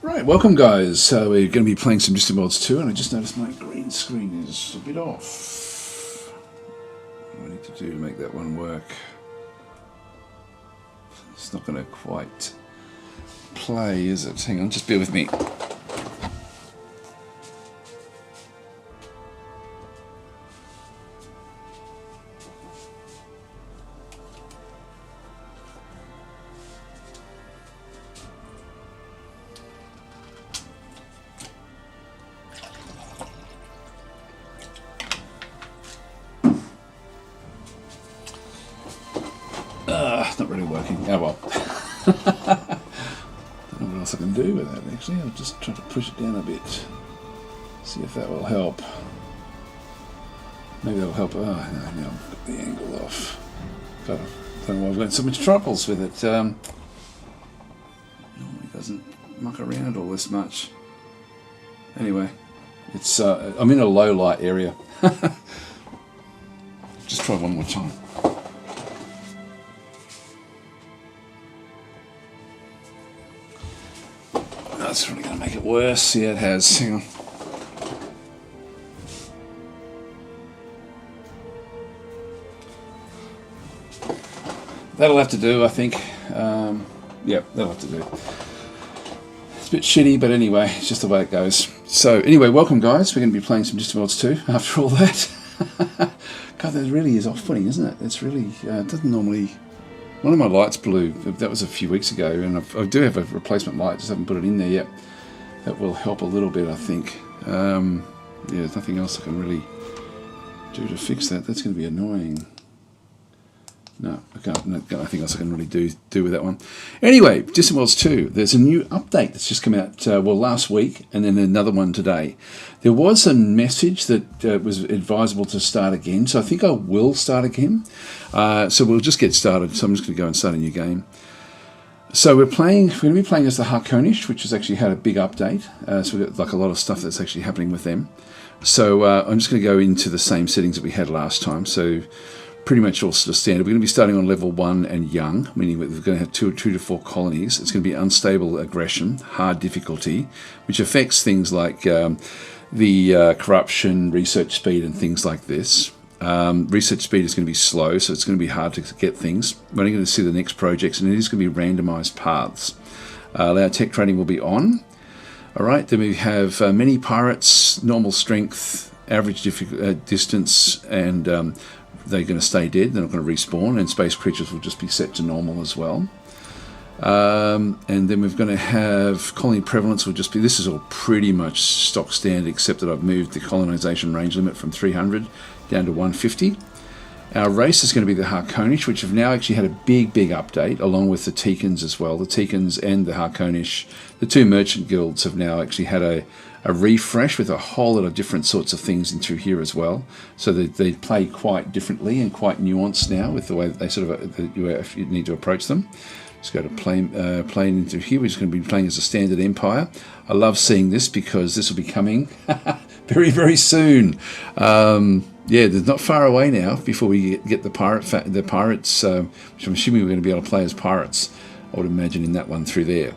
Right, welcome guys. We're going to be playing some Distant Worlds 2, and I just noticed my green screen is a bit off. What do I need to do to make that one work? It's not going to quite play, is it? Hang on, just bear with me. Not really working. Oh well. Don't know what else I can do with that actually. I'll just try to push it down a bit. See if that will help. Maybe that'll help. Oh, no, now I've got the angle off. God, I don't know why I've got so much troubles with it. Normally doesn't muck around all this much. Anyway, it's I'm in a low light area. Just try one more time. That's really going to make it worse. Yeah, it has. Hang on. That'll have to do, I think. Yeah, that'll have to do. It's a bit shitty, but anyway, it's just the way it goes. So, anyway, welcome, guys. We're going to be playing some Distant Worlds 2 after all that. God, that really is off-putting, isn't it? It's really... it doesn't normally... One of my lights blew. That was a few weeks ago, and I do have a replacement light, just haven't put it in there yet. That will help a little bit, I think. Yeah, there's nothing else I can really do to fix that. That's going to be annoying. No, I can't. Nothing else I can really do with that one. Anyway, Distant Worlds 2. There's a new update that's just come out, last week, and then another one today. There was a message that was advisable to start again, so I think I will start again. So we'll just get started. So I'm just going to go and start a new game. So we're going to be playing as the Harkonish, which has actually had a big update. So we've got like a lot of stuff that's actually happening with them. So I'm just going to go into the same settings that we had last time. So pretty much all sort of standard. We're going to be starting on level 1 and young, meaning we're going to have 2 to 4 colonies. It's going to be unstable aggression, hard difficulty, which affects things like the corruption, research speed, and things like this. Research speed is going to be slow, so it's going to be hard to get things. We're only going to see the next projects, and it is going to be randomized paths. Our tech trading will be on. All right, then we have many pirates, normal strength, average distance, and they're going to stay dead. They're not going to respawn, and space creatures will just be set to normal as well. And then we're going to have colony prevalence will just be, this is all pretty much stock standard, except that I've moved the colonization range limit from 300 down to 150. Our race is going to be the Harkonish, which have now actually had a big update, along with the Teekans as well. The Teekans and the Harkonish, the 2 merchant guilds, have now actually had a refresh with a whole lot of different sorts of things into here as well. So they play quite differently and quite nuanced now with the way that they sort of you need to approach them. Let's go to playing into here. We're just going to be playing as a standard empire. I love seeing this because this will be coming very soon. Yeah, they're not far away now before we get the pirates, which I'm assuming we're going to be able to play as pirates. I would imagine in that one through there.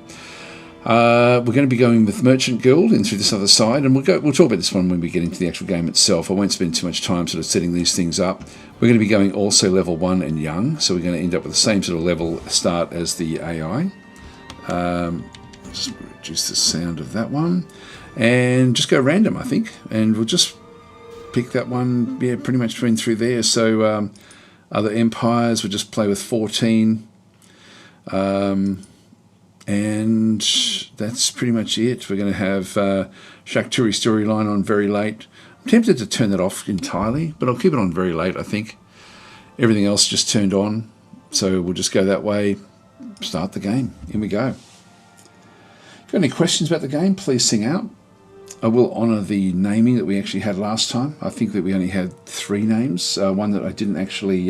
We're going to be going with Merchant Guild in through this other side, and we'll talk about this one when we get into the actual game itself. I won't spend too much time sort of setting these things up. We're going to be going also level 1 and young, so we're going to end up with the same sort of level start as the AI. Just reduce the sound of that one, and just go random, I think, and we'll just pick that one, yeah, pretty much through there. So other empires, we'll just play with 14. And that's pretty much it. We're going to have Shakturi storyline on very late. I'm tempted to turn that off entirely, but I'll keep it on very late, I think. Everything else just turned on, so we'll just go that way, start the game. Here we go. If you've got any questions about the game, please sing out. I will honour the naming that we actually had last time. I think that we only had 3 names. One that I didn't actually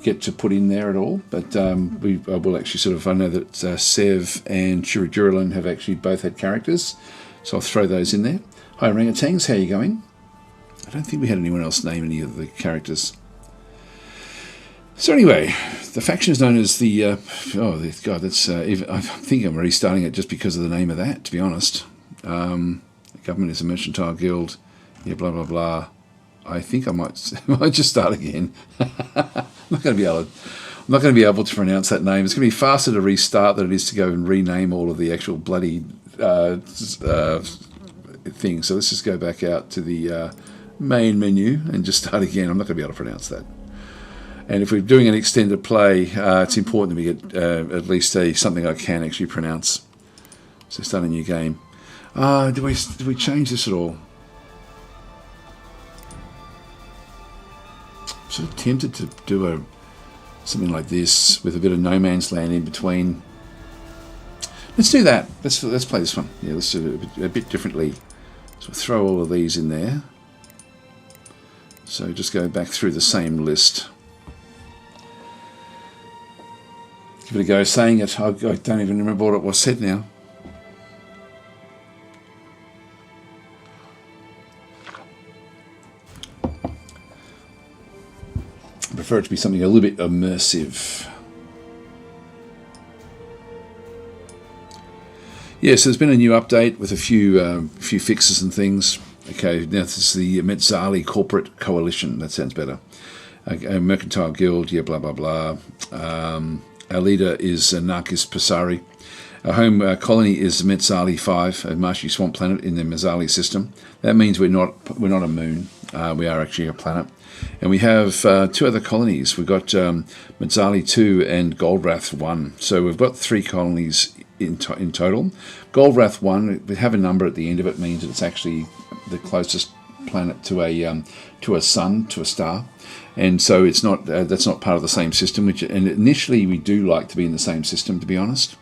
get to put in there at all, but I will actually sort of, I know that Sev and Chirujurulin have actually both had characters, so I'll throw those in there. Hi orangutans, how are you going? I don't think we had anyone else name any of the characters. So anyway, the faction is known as the, God, that's, I think I'm restarting it just because of the name of that, to be honest. The government is a mercantile guild, yeah, blah, blah, blah. I think I might just start again. I'm not going to be able to pronounce that name. It's going to be faster to restart than it is to go and rename all of the actual bloody things. So let's just go back out to the main menu and just start again. I'm not going to be able to pronounce that. And if we're doing an extended play, it's important that we get at least something I can actually pronounce. So start a new game. Did we change this at all? I'm sort of tempted to do something like this with a bit of no man's land in between. Let's do that. Let's play this one. Yeah, let's do it a bit differently. So throw all of these in there. So just go back through the same list. Give it a go saying it. I don't even remember what it was said now. I prefer it to be something a little bit immersive. Yeah, so there's been a new update with a few fixes and things. Okay, now this is the Metzali Corporate Coalition. That sounds better. A mercantile guild, yeah, blah, blah, blah. Our leader is Narkis Pasari. Our home colony is Metzali 5, a marshy swamp planet in the Metzali system. That means we're not a moon. We are actually a planet. And we have two other colonies. We've got Metzali 2 and Goldrath 1. So we've got 3 colonies in total. Goldrath 1, we have a number at the end of it, means that it's actually the closest planet to a sun, to a star. And so it's not that's not part of the same system. And initially we do like to be in the same system, to be honest.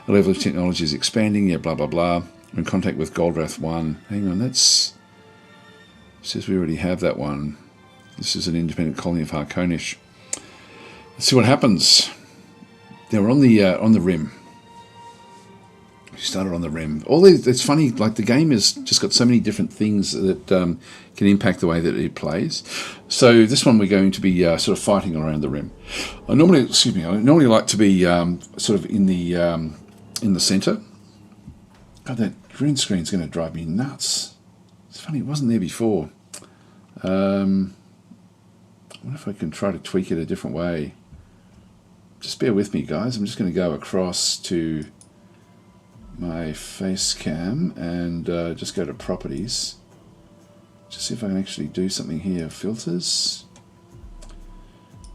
The level of technology is expanding. Yeah, blah blah blah. We're in contact with Goldrath 1. Hang on, that's says we already have that one. This is an independent colony of Harkonish. Let's see what happens. Now we're on the rim. We started on the rim. It's funny, like the game has just got so many different things that can impact the way that it plays. So this one we're going to be sort of fighting around the rim. I normally like to be sort of in the centre. God, that green screen's going to drive me nuts. It's funny, it wasn't there before. I wonder if I can try to tweak it a different way. Just bear with me, guys. I'm just going to go across to my face cam and just go to properties. Just see if I can actually do something here. Filters.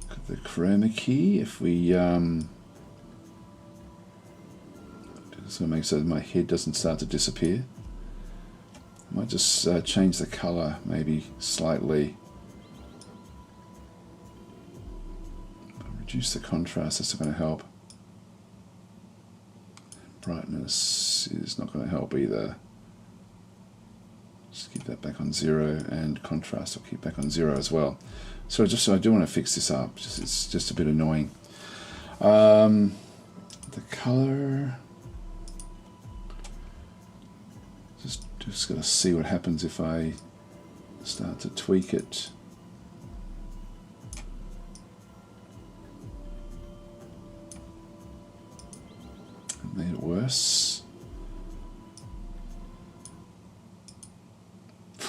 Got the chroma key. If we just going to make so that my head doesn't start to disappear. I might just change the color maybe slightly. Reduce the contrast, that's not going to help. Brightness is not going to help either. Just keep that back on 0, and contrast I'll keep back on 0 as well. So I do want to fix this up. It's just a bit annoying. The color. Just got to see what happens if I start to tweak it. Made it worse.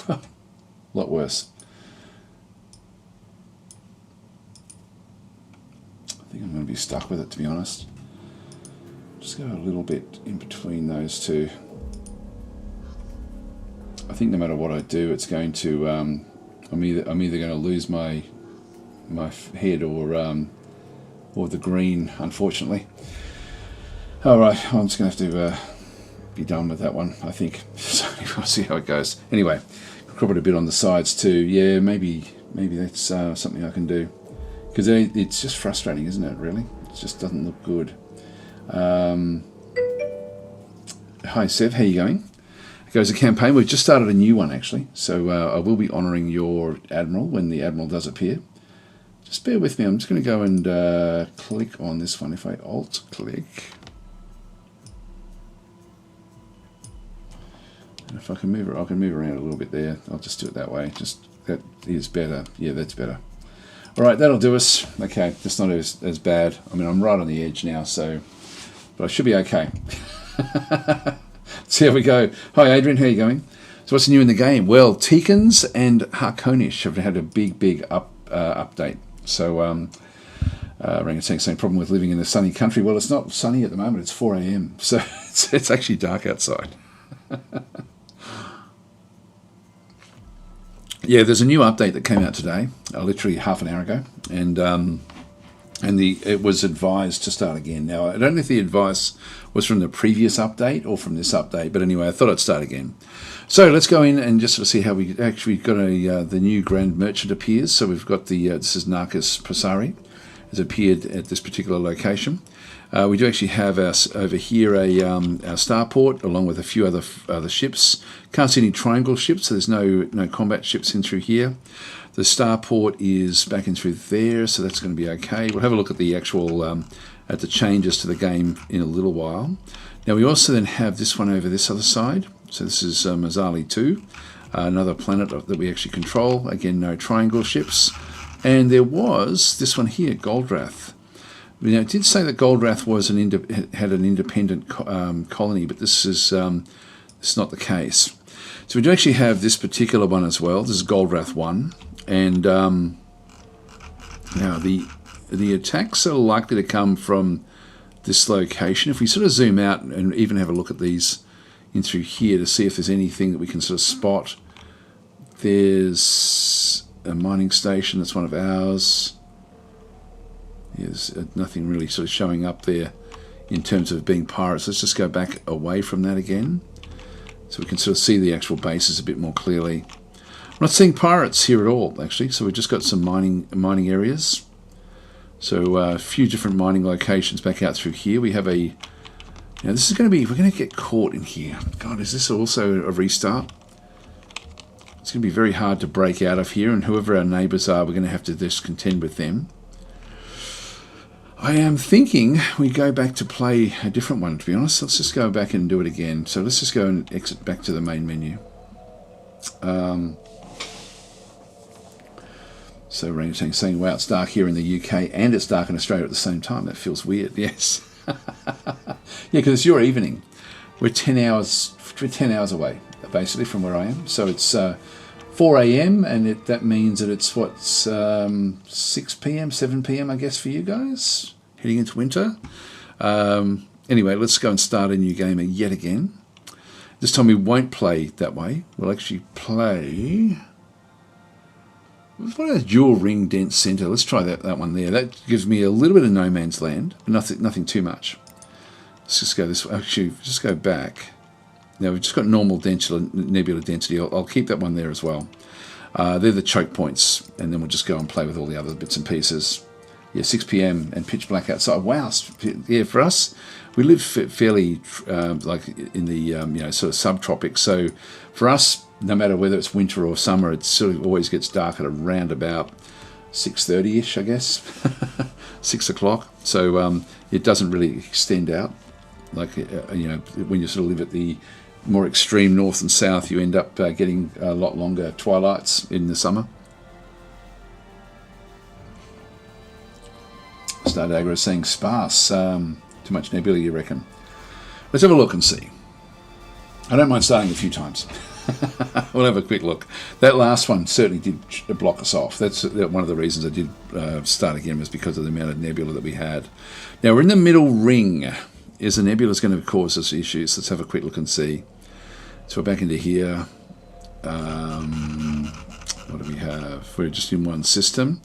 A lot worse. I think I'm going to be stuck with it, to be honest. Just go a little bit in between those two. I think no matter what I do, it's going to I'm either going to lose my head or the green, unfortunately. Alright, I'm just going to have to be done with that one, I think. So we'll see how it goes. Anyway, crop it a bit on the sides too. Yeah, maybe that's something I can do. Because it's just frustrating, isn't it, really? It just doesn't look good. Hi, Sev, how are you going? It goes a campaign. We've just started a new one, actually. So I will be honouring your Admiral when the Admiral does appear. Just bear with me. I'm just going to go and click on this one. If I alt-click... If I can move around a little bit there. I'll just do it that way. That is better. Yeah, that's better. All right, that'll do us. Okay, that's not as bad. I mean, I'm right on the edge now, so, but I should be okay. So here we go. Hi, Adrian. How are you going? So what's new in the game? Well, Tikans and Harkonish have had a big update. So, Orangutan same problem with living in a sunny country. Well, it's not sunny at the moment. It's 4 a.m. So it's actually dark outside. Yeah, there's a new update that came out today, literally half an hour ago, and it was advised to start again. Now, I don't know if the advice was from the previous update or from this update, but anyway, I thought I'd start again. So let's go in and just sort of see how we actually got the new Grand Merchant appears. So we've got this is Narcus Prasari has appeared at this particular location. We do actually have over here our starport along with a few other ships. Can't see any triangle ships, so there's no combat ships in through here. The starport is back in through there, so that's going to be okay. We'll have a look at the actual at the changes to the game in a little while. Now we also then have this one over this other side. So this is Mazali 2, another planet that we actually control. Again, no triangle ships. And there was this one here, Goldrath. Now, it did say that Goldrath was had an independent colony, but this is not the case. So we do actually have this particular one as well. This is Goldrath 1. And now the attacks are likely to come from this location. If we sort of zoom out and even have a look at these in through here to see if there's anything that we can sort of spot. There's a mining station, that's one of ours. There's nothing really sort of showing up there in terms of being pirates. Let's just go back away from that again so we can sort of see the actual bases a bit more clearly. I'm not seeing pirates here at all, actually, so we've just got some mining areas. So a few different mining locations back out through here. We have now this is going to be, we're going to get caught in here. God, is this also a restart? It's going to be very hard to break out of here, and whoever our neighbours are, we're going to have to just contend with them. I am thinking we go back to play a different one, to be honest. Let's just go back and do it again. So let's just go and exit back to the main menu. So Orangutan saying, wow, it's dark here in the UK and it's dark in Australia at the same time. That feels weird, yes. Yeah, because it's your evening. We're 10 hours away, basically, from where I am. So it's 4 a.m. and that means that it's, 6 p.m., 7 p.m., I guess, for you guys, heading into winter. Anyway, let's go and start a new game yet again. This time we won't play that way. We'll actually play... What a dual ring dense center. Let's try that one there. That gives me a little bit of no man's land, but nothing too much. Let's just go this way. Actually, just go back. Now we've just got normal nebula density. I'll keep that one there as well. They're the choke points, and then we'll just go and play with all the other bits and pieces. Yeah, 6 p.m. and pitch black outside. Wow. Yeah, for us, we live fairly like in the sort of subtropics. So for us, no matter whether it's winter or summer, it sort of always gets dark at around about 6:30ish, I guess, 6 o'clock. So it doesn't really extend out. Like when you sort of live at the more extreme north and south, you end up getting a lot longer twilights in the summer. Stardagra is saying sparse. Too much nebula, you reckon? Let's have a look and see. I don't mind starting a few times. We'll have a quick look. That last one certainly did block us off. That's one of the reasons I did start again, was because of the amount of nebula that we had. Now we're in the middle ring. Is the nebula going to cause us issues? Let's have a quick look and see. So we're back into here. What do we have? We're just in one system.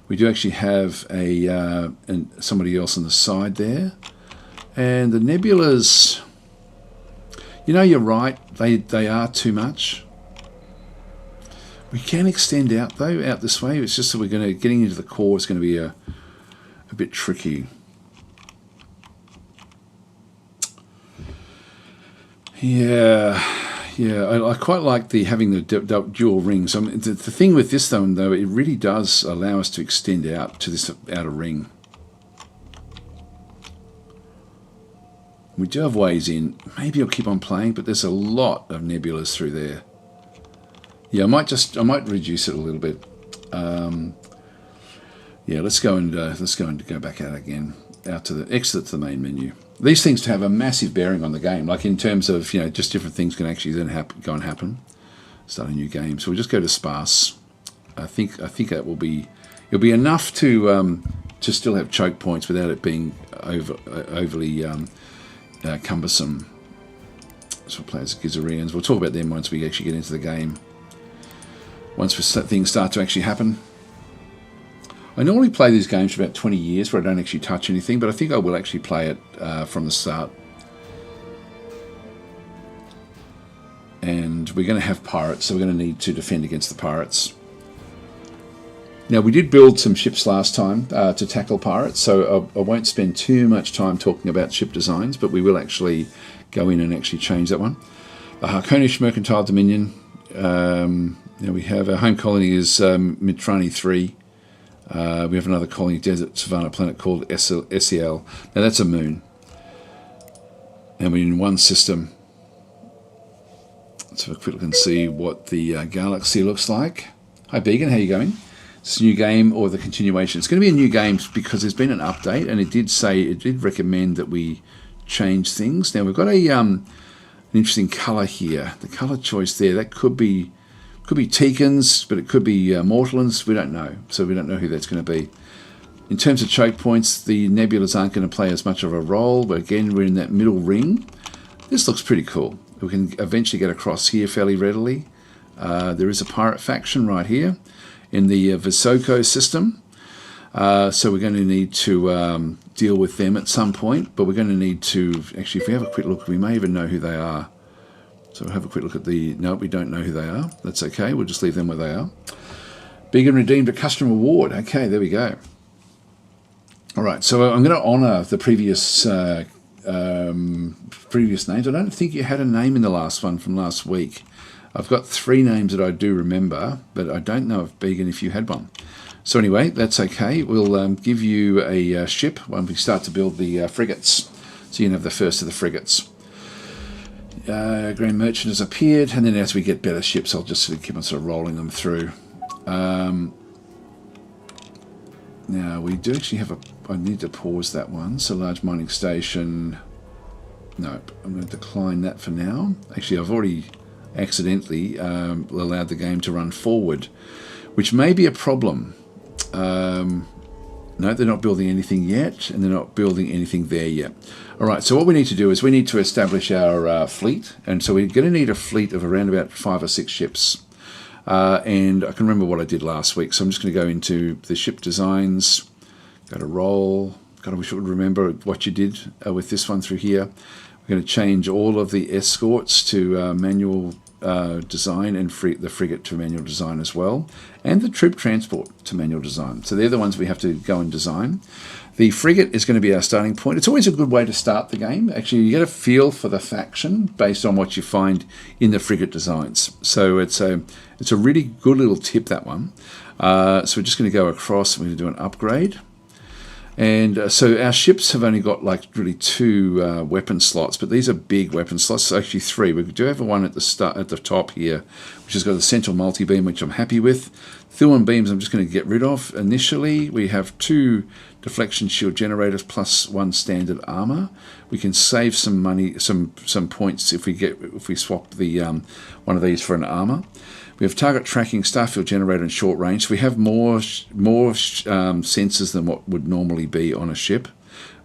We do actually have somebody else on the side there. And the nebulas... you're right, they are too much. We can extend out, though, out this way. It's just that getting into the core is going to be a bit tricky. Yeah, I quite like having the dual rings. I mean, the thing with this, though, it really does allow us to extend out to this outer ring. We do have ways in. Maybe I'll keep on playing, but there's a lot of nebulas through there. Yeah, I might reduce it a little bit. Yeah, let's go and go back out again, out to the exit to the main menu. These things have a massive bearing on the game, like in terms of just different things can actually then go and happen. Start a new game. So we'll just go to sparse. I think that it'll be enough to still have choke points without it being overly cumbersome. So we'll play as Gizarians. We'll talk about them once we actually get into the game. Once things start to actually happen. I normally play these games for about 20 years where I don't actually touch anything, but I think I will actually play it from the start. And we're going to have pirates, so we're going to need to defend against the pirates. Now, we did build some ships last time to tackle pirates, so I won't spend too much time talking about ship designs, but we will actually go in and actually change that one. The Harkonish Mercantile Dominion. Now we have our home colony is Mitrani 3. We have another colony, Desert Savannah Planet, called SEL. Now that's a moon. And we're in one system. Let's have a quick look and see what the galaxy looks like. Hi Began, how are you going? It's a new game or the continuation. It's going to be a new game because there's been an update and it did recommend that we change things. Now we've got an interesting colour here. The colour choice there, that could be Teekans, but it could be Mortallans. We don't know. So we don't know who that's going to be. In terms of choke points, the nebulas aren't going to play as much of a role, but again, we're in that middle ring. This looks pretty cool. We can eventually get across here fairly readily. There is a pirate faction right here in the Visoko system. So we're going to need to deal with them at some point, but we're going to need to, actually, if we have a quick look, we may even know who they are. So we'll have a quick look at no, we don't know who they are. That's okay, we'll just leave them where they are. Began redeemed a custom reward. Okay, there we go. All right, so I'm going to honour the previous names. I don't think you had a name in the last one from last week. I've got 3 names that I do remember, but I don't know if Began, if you had one. So anyway, that's okay. We'll give you a ship when we start to build the frigates. So you can have the first of the frigates. Grand Merchant has appeared, and then as we get better ships, I'll just keep on sort of rolling them through. Now we do actually have I need to pause that one. So large mining station. Nope, I'm going to decline that for now. Actually, I've already accidentally allowed the game to run forward, which may be a problem. No, they're not building anything yet, and they're not building anything there yet. All right, so what we need to do is we need to establish our fleet, and so we're going to need a fleet of around about 5 or 6 ships. And I can remember what I did last week, so I'm just going to go into the ship designs, go to roll. God, I wish I would remember what you did with this one through here. We're going to change all of the escorts to manual design, and the frigate to manual design as well, and the troop transport to manual design. So they're the ones we have to go and design. The frigate is going to be our starting point. It's always a good way to start the game. Actually, you get a feel for the faction based on what you find in the frigate designs. So it's a really good little tip, that one. So we're just going to go across and we're going to do an upgrade. And so our ships have only got like really 2 weapon slots, but these are big weapon slots. So actually 3. We do have one at the top here, which has got a central multi-beam, which I'm happy with. Thuan beams I'm just going to get rid of. Initially, we have 2 deflection shield generators plus 1 standard armor. We can save some money, some points if we swap the one of these for an armor. We have target tracking, starfield generator, and short range. So we have more sensors than what would normally be on a ship.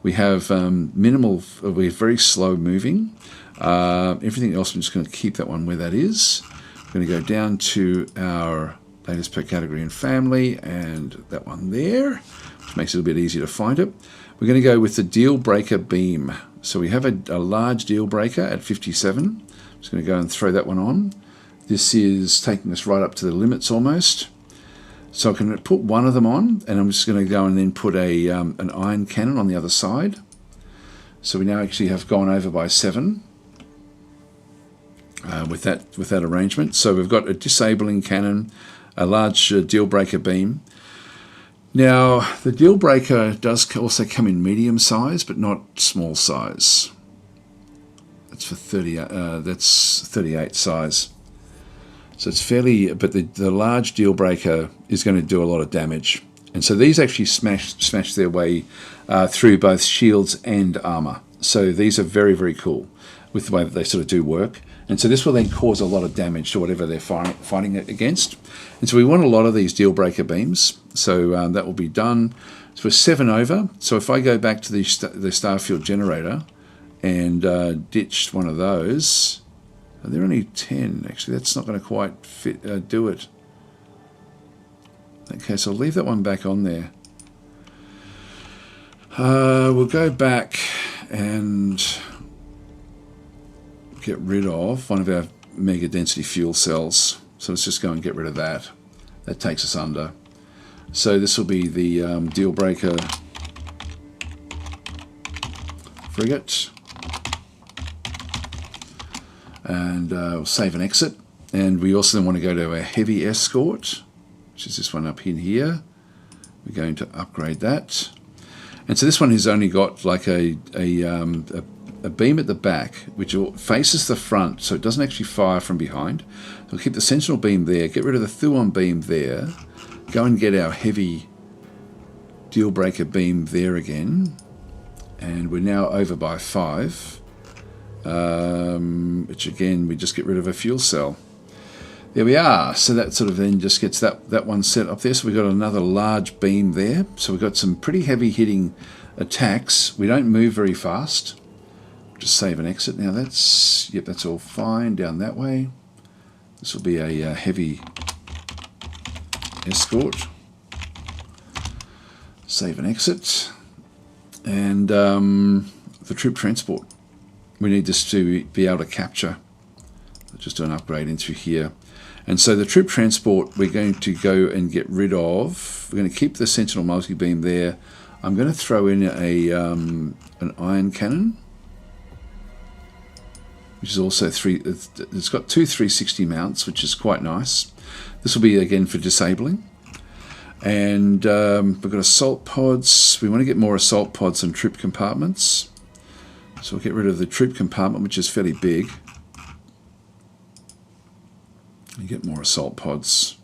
We have we're very slow moving. Everything else, I'm just going to keep that one where that is. I'm going to go down to our latest per category and family, and that one there, which makes it a bit easier to find it. We're going to go with the deal breaker beam. So we have a large deal breaker at 57. I'm just going to go and throw that one on. This is taking us right up to the limits almost. So I can put one of them on, and I'm just going to go and then put an iron cannon on the other side. So we now actually have gone over by 7 with that arrangement. So we've got a disabling cannon, a large deal breaker beam. Now the deal breaker does also come in medium size, but not small size. That's for 30. That's 38 size. So it's fairly, but the large deal breaker is going to do a lot of damage. And so these actually smash their way through both shields and armor. So these are very, very cool with the way that they sort of do work. And so this will then cause a lot of damage to whatever they're fighting against. And so we want a lot of these deal breaker beams. So that will be done. So we're 7 over. So if I go back to the Starfield generator and ditch one of those, they're only 10 actually. That's not going to quite fit, do it. Okay, so I'll leave that one back on there. We'll go back and get rid of one of our mega density fuel cells. So let's just go and get rid of that. That takes us under. So this will be the deal breaker frigate. And we'll save and exit. And we also then want to go to a heavy escort, which is this one up in here. We're going to upgrade that. And so this one has only got like a beam at the back, which faces the front, so it doesn't actually fire from behind. So we'll keep the sentinel beam there, get rid of the Thuon beam there, go and get our heavy deal breaker beam there again. And we're now over by 5, which again, we just get rid of a fuel cell. There we are. So that sort of then just gets that one set up there. So we've got another large beam there. So we've got some pretty heavy hitting attacks. We don't move very fast. Just save and exit. Now that's all fine down that way. This will be a heavy escort. Save and exit. And the troop transport. We need this to be able to capture. I'll just do an upgrade into here. And so the troop transport, we're going to go and get rid of. We're going to keep the Sentinel multi-beam there. I'm going to throw in an iron cannon, which is also it's got 2 360 mounts, which is quite nice. This will be again for disabling. And we've got assault pods. We want to get more assault pods and troop compartments. So we'll get rid of the troop compartment, which is fairly big. You get more assault pods.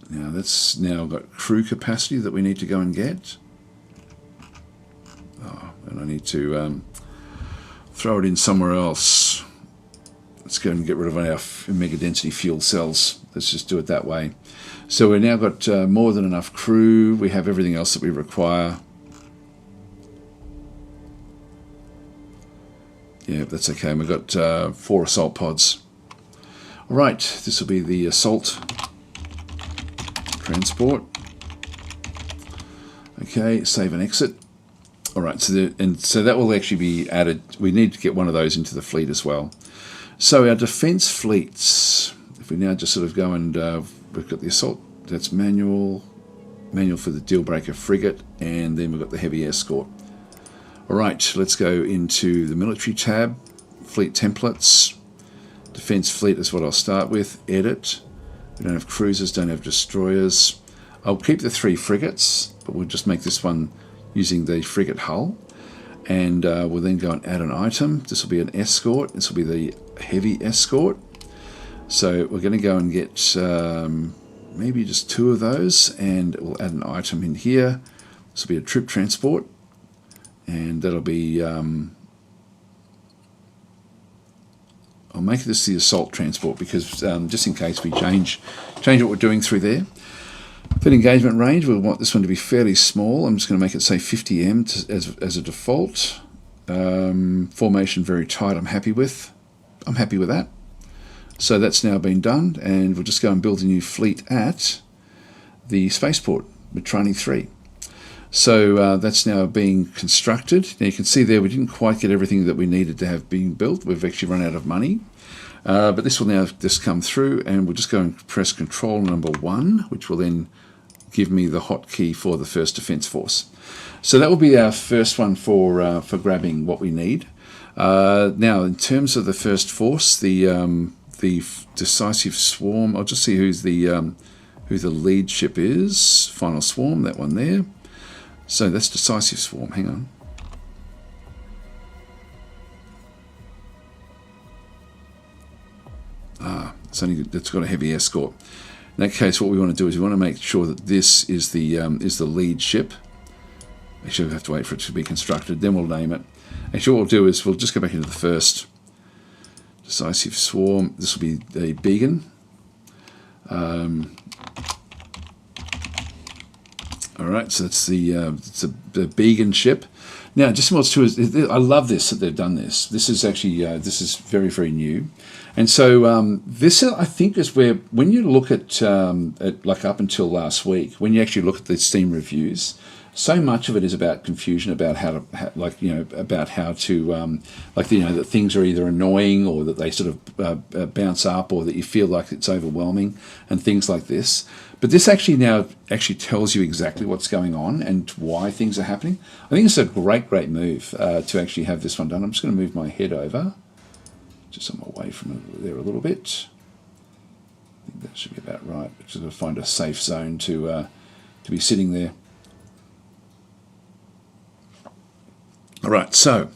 Now that's now got crew capacity that we need to go and get. Oh, and I need to throw it in somewhere else. Let's go and get rid of our mega density fuel cells. Let's just do it that way. So we've now got more than enough crew. We have everything else that we require. Yeah, that's okay. And we've got 4 assault pods. All right, this will be the assault transport. Okay, save and exit. All right, so that will actually be added. We need to get one of those into the fleet as well. So our defense fleets, if we now just sort of go and we've got the assault, that's manual for the deal breaker frigate, and then we've got the heavy escort. All right, let's go into the military tab, fleet templates. Defense fleet is what I'll start with. Edit. We don't have cruisers, don't have destroyers. I'll keep the 3 frigates, but we'll just make this one using the frigate hull. And we'll then go and add an item. This will be an escort. This will be the heavy escort. So we're going to go and get maybe just 2 of those, and we'll add an item in here. This will be a troop transport, and that'll be I'll make this the assault transport because just in case we change what we're doing through there. For engagement range, we'll want this one to be fairly small. I'm just going to make it say 50m as a default. Formation very tight. I'm happy with that. So that's now been done, and we'll just go and build a new fleet at the spaceport with Training 3. So that's now being constructed. Now you can see there we didn't quite get everything that we needed to have being built. We've actually run out of money. But this will now just come through, and we'll just go and press Control number 1, which will then give me the hotkey for the first defense force. So that will be our first one for grabbing what we need. Now, in terms of the first force, the decisive swarm, I'll just see who the lead ship is. Final swarm, that one there. So that's decisive swarm. Hang on. It's only that's got a heavy escort. In that case, what we want to do is we want to make sure that this is the lead ship. Actually, we have to wait for it to be constructed. Then we'll name it. Actually, what we'll do is we'll just go back into the first decisive swarm. This will be a beacon. All right, so that's the beacon ship. Now, just what's true is I love this that they've done this. This is actually this is very, very new, and so this I think is where when you look at like up until last week, when you actually look at the Steam reviews, so much of it is about confusion about how to about how to that things are either annoying or that they sort of bounce up or that you feel like it's overwhelming and things like this. But this actually now tells you exactly what's going on and why things are happening. I think it's a great move to actually have this one done. I'm just going to move my head over, just I'm away from there a little bit. I think that should be about right. Just got to find a safe zone to be sitting there. All right, so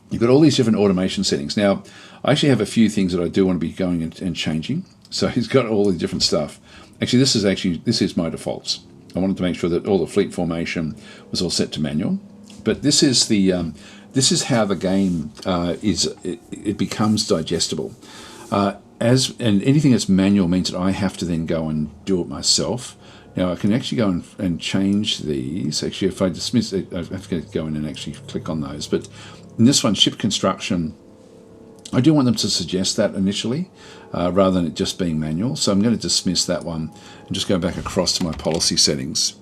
you've got all these different automation settings. Now, I actually have a few things that I do want to be going and changing. So he's got all the different stuff. Actually, this is my defaults. I wanted to make sure that all the fleet formation was all set to manual. But this is this is how the game it becomes digestible. And anything that's manual means that I have to then go and do it myself. Now I can actually go and change these. Actually, if I dismiss it, I have to go in and actually click on those. But in this one, ship construction, I do want them to suggest that initially, rather than it just being manual. So I'm going to dismiss that one and just go back across to my policy settings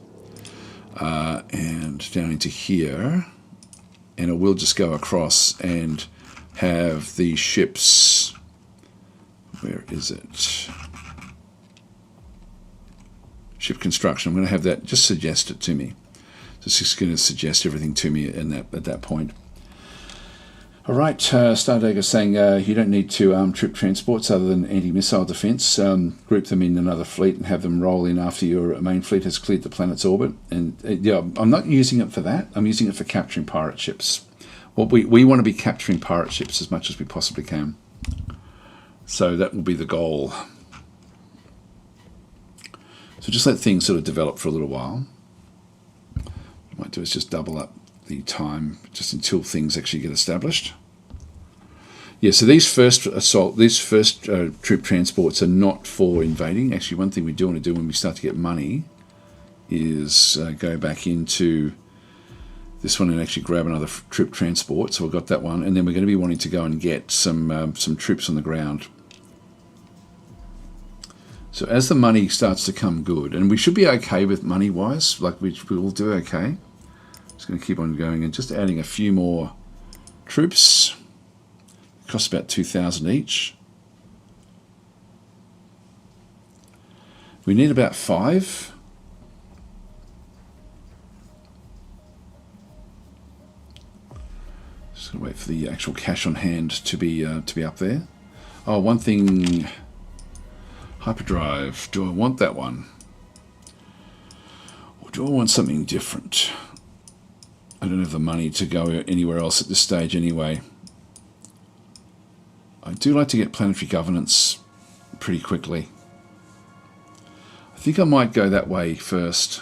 and down into here. And I will just go across and have the ships. Where is it? Ship construction. I'm going to have that just suggest it to me. So it's just going to suggest everything to me at that point. All right, Stardog is saying you don't need to arm troop transports other than anti-missile defense. Group them in another fleet and have them roll in after your main fleet has cleared the planet's orbit. And yeah, I'm not using it for that. I'm using it for capturing pirate ships. Well, we want to be capturing pirate ships as much as we possibly can. So that will be the goal. So just let things sort of develop for a little while. What I might do is just double up the time just until things actually get established. Yeah, so these first troop transports are not for invading. Actually, one thing we do want to do when we start to get money is go back into this one and actually grab another troop transport. So we've got that one, and then we're going to be wanting to go and get some troops on the ground. So as the money starts to come good, and we should be okay with money-wise, like we will do okay. Just going to keep on going and just adding a few more troops. It costs about 2,000 each. We need about 5. Just going to wait for the actual cash on hand to be up there. Oh, one thing. Hyperdrive. Do I want that one? Or do I want something different? I don't have the money to go anywhere else at this stage anyway. I do like to get planetary governance pretty quickly. I think I might go that way first.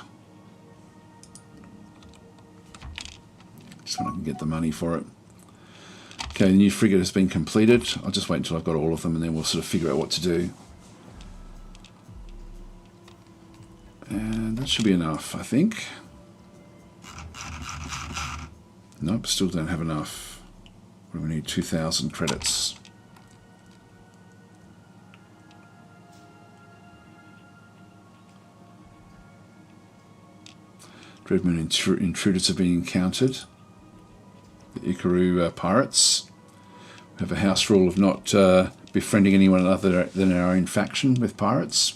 Just when I can get the money for it. Okay, the new frigate has been completed. I'll just wait until I've got all of them and then we'll sort of figure out what to do. And that should be enough, I think. Nope, still don't have enough. We need 2,000 credits. Dreadmoon intruders have been encountered. The Ikaru pirates. We have a house rule of not befriending anyone other than our own faction with pirates.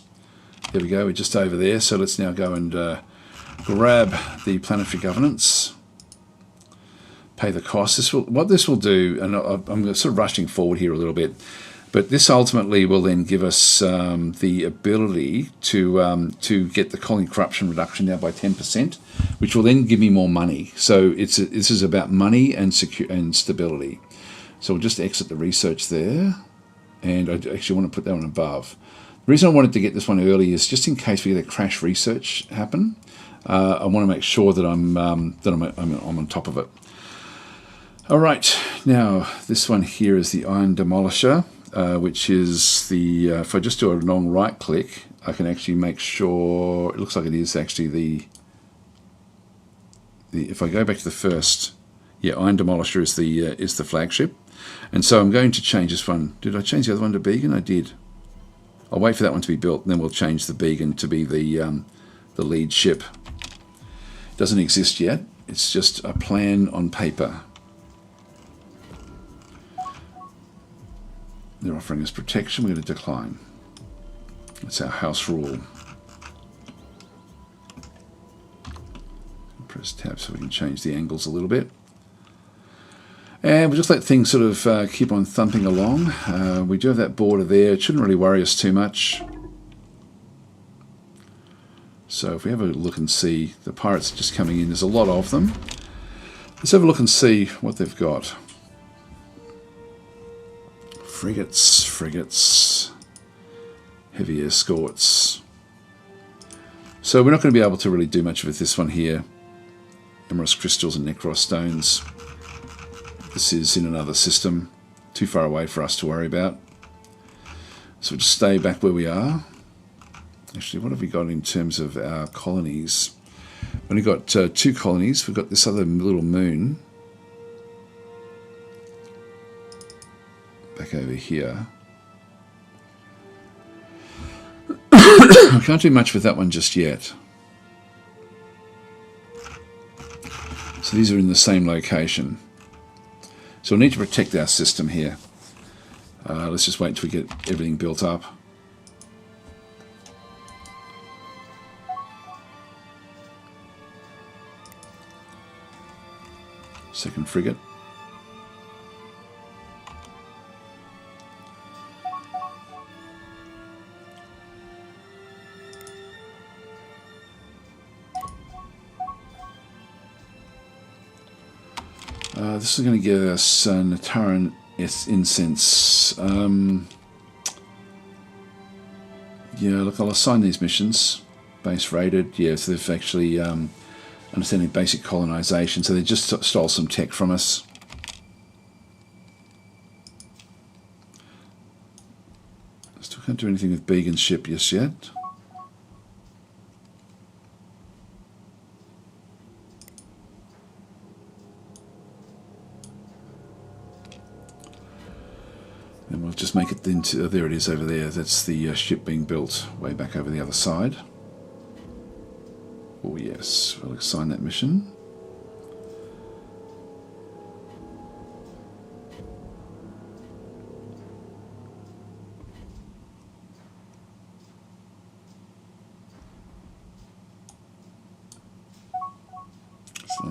There we go, we're just over there. So let's now go and grab the planetary governance. Pay the cost. What this will do, and I'm sort of rushing forward here a little bit, but this ultimately will then give us the ability to get the colony corruption reduction now by 10%, which will then give me more money. So this is about money and stability. So we'll just exit the research there, and I actually want to put that one above. The reason I wanted to get this one early is just in case we get a crash research happen. I want to make sure that I'm on top of it. All right, now this one here is the Iron Demolisher, which is the, if I just do a long right click, I can actually make sure, it looks like it is actually the if I go back to the first, yeah, Iron Demolisher is the flagship. And so I'm going to change this one. Did I change the other one to Beacon? I did. I'll wait for that one to be built, and then we'll change the Beacon to be the lead ship. It doesn't exist yet. It's just a plan on paper. They're offering us protection. We're going to decline. That's our house rule. Press tab so we can change the angles a little bit. And we'll just let things sort of keep on thumping along. We do have that border there. It shouldn't really worry us too much. So if we have a look and see, the pirates are just coming in. There's a lot of them. Let's have a look and see what they've got. Frigates, heavy escorts. So we're not going to be able to really do much with this one here. Emerald crystals and Necros stones. This is in another system, too far away for us to worry about. So we'll just stay back where we are. Actually, what have we got in terms of our colonies? We've only got 2 colonies. We've got this other little moon back over here. I can't do much with that one just yet. So these are in the same location. So we'll need to protect our system here. Let's just wait until we get everything built up. Second frigate. This is going to give us Nataran incense. Yeah, look, I'll assign these missions. Base rated, yeah, so they've actually understanding basic colonization, so they just stole some tech from us. Still can't do anything with Began's ship just yet. And we'll just make it into, there it is over there, that's the ship being built way back over the other side. Oh yes, we'll assign that mission.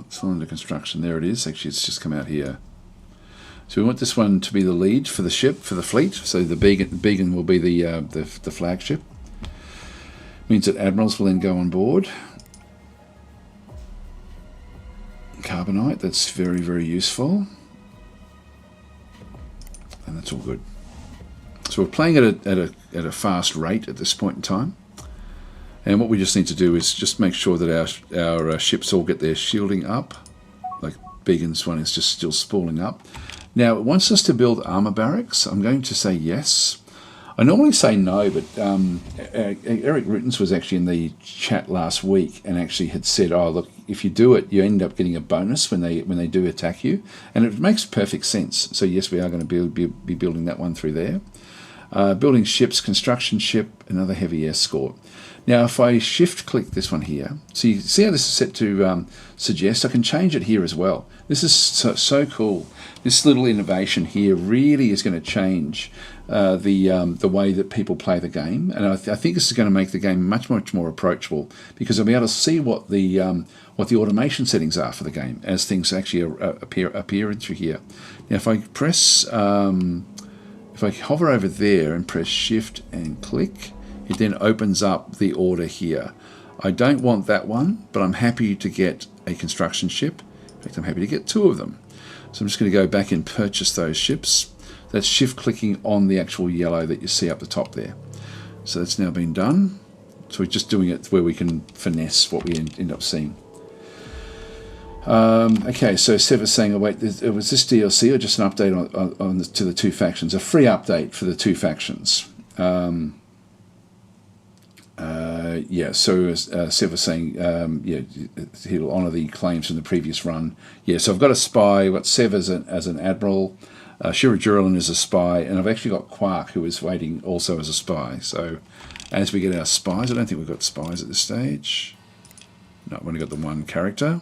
Still under construction, there it is, actually it's just come out here. So we want this one to be the lead for the ship, for the fleet. So the Beacon will be the flagship. Means that admirals will then go on board. Carbonite, that's very, very useful. And that's all good. So we're playing at a fast rate at this point in time. And what we just need to do is just make sure that our ships all get their shielding up. Like Beacon's one is just still spooling up. Now, it wants us to build armor barracks. I'm going to say yes. I normally say no, but Eric Ruttens was actually in the chat last week and actually had said, oh, look, if you do it, you end up getting a bonus when they do attack you. And it makes perfect sense. So, yes, we are going to be building that one through there. Building ships, construction ship, another heavy escort. Now, if I shift-click this one here, so you see how this is set to suggest? I can change it here as well. This is so cool. This little innovation here really is going to change the way that people play the game, and I think this is going to make the game much more approachable because I'll be able to see what the automation settings are for the game as things actually appear through here. Now, if I press, if I hover over there and press Shift and click, it then opens up the order here. I don't want that one, but I'm happy to get a construction ship. In fact, I'm happy to get 2 of them. So I'm just going to go back and purchase those ships. That's shift clicking on the actual yellow that you see up the top there. So that's now been done. So we're just doing it where we can finesse what we end up seeing. Okay, so Seva's saying, oh wait, was this DLC or just an update to the two factions? A free update for the two factions. Yeah, so Seva's saying, yeah, he'll honour the claims from the previous run. Yeah, so I've got a spy, I've got Sev as an admiral, Shira Juralin is a spy, and I've actually got Quark, who is waiting also as a spy. So as we get our spies, I don't think we've got spies at this stage. No, we've only got the one character.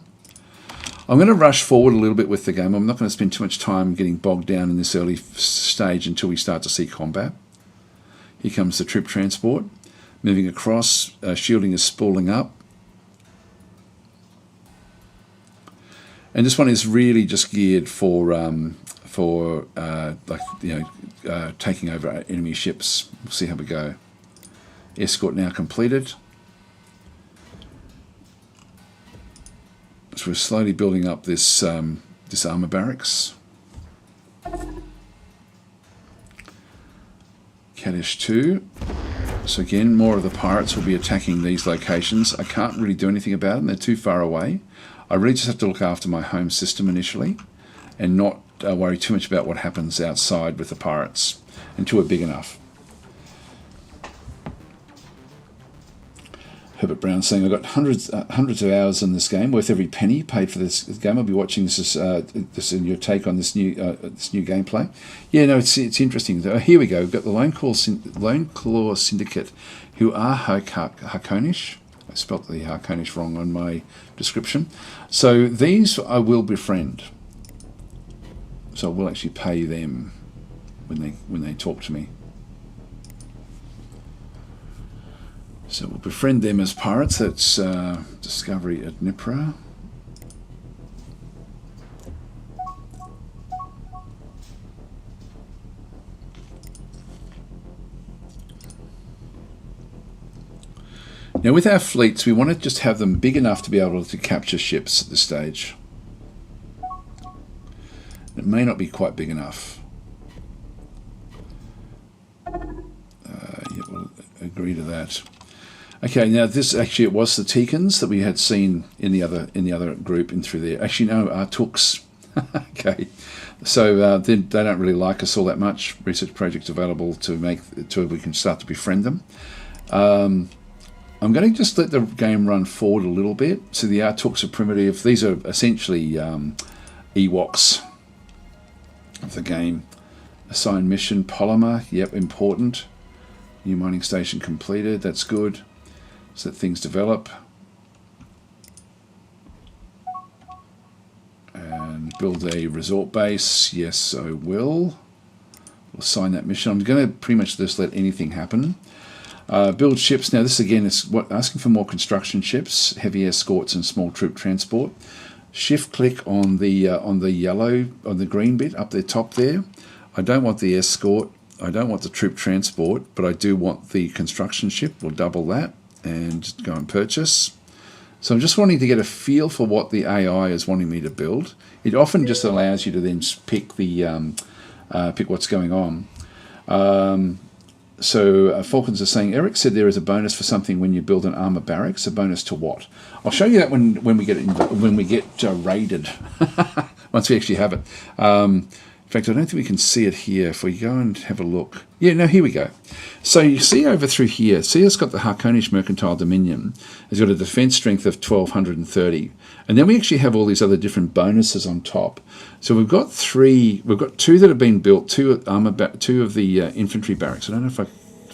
I'm going to rush forward a little bit with the game. I'm not going to spend too much time getting bogged down in this early stage until we start to see combat. Here comes the troop transport. Moving across, shielding is spooling up. And this one is really just geared for like, you know, taking over enemy ships. We'll see how we go. Escort now completed. So we're slowly building up this this armor barracks. Kaddish 2. So again, more of the pirates will be attacking these locations. I can't really do anything about them. They're too far away. I really just have to look after my home system initially and not worry too much about what happens outside with the pirates until we're big enough. Herbert Brown saying, I've got hundreds of hours in this game, worth every penny paid for this game. I'll be watching this in your take on this new gameplay. Yeah, no, it's interesting. Here we go. We've got the Lone Claw Syndicate, who are Harkonish. I spelt the Harkonish wrong on my description. So these I will befriend. So I will actually pay them when they talk to me. So we'll befriend them as pirates. That's Discovery at Nipra. Now with our fleets, we want to just have them big enough to be able to capture ships at this stage. It may not be quite big enough. Yeah, we'll agree to that. Okay, now this actually, it was the Teekans that we had seen in the other group and through there. Actually, no, our Tooks. Okay, so they don't really like us all that much. Research projects available to we can start to befriend them. I'm going to just let the game run forward a little bit. So the Artooks are primitive. These are essentially Ewoks of the game. Assigned mission, Polymer. Yep, important. New mining station completed. That's good. So that things develop. And build a resort base. Yes, I will. We'll sign that mission. I'm going to pretty much just let anything happen. Build ships. Now this again is asking for more construction ships, heavy escorts and small troop transport. Shift click on the yellow, on the green bit up the top there. I don't want the escort. I don't want the troop transport, but I do want the construction ship. We'll double that and go and purchase. So I'm just wanting to get a feel for what the AI is wanting me to build. It often just allows you to then pick the pick what's going on. So Falcons are saying, Eric said there is a bonus for something when you build an armor barracks. A bonus to what? I'll show you that when we get raided. Once we actually have it. In fact, I don't think we can see it here. If we go and have a look. Yeah, no, here we go. So you see over through here, see it's got the Harkonish Mercantile Dominion. It's got a defense strength of 1230. And then we actually have all these other different bonuses on top. So we've got two that have been built, two of the infantry barracks. I don't know if I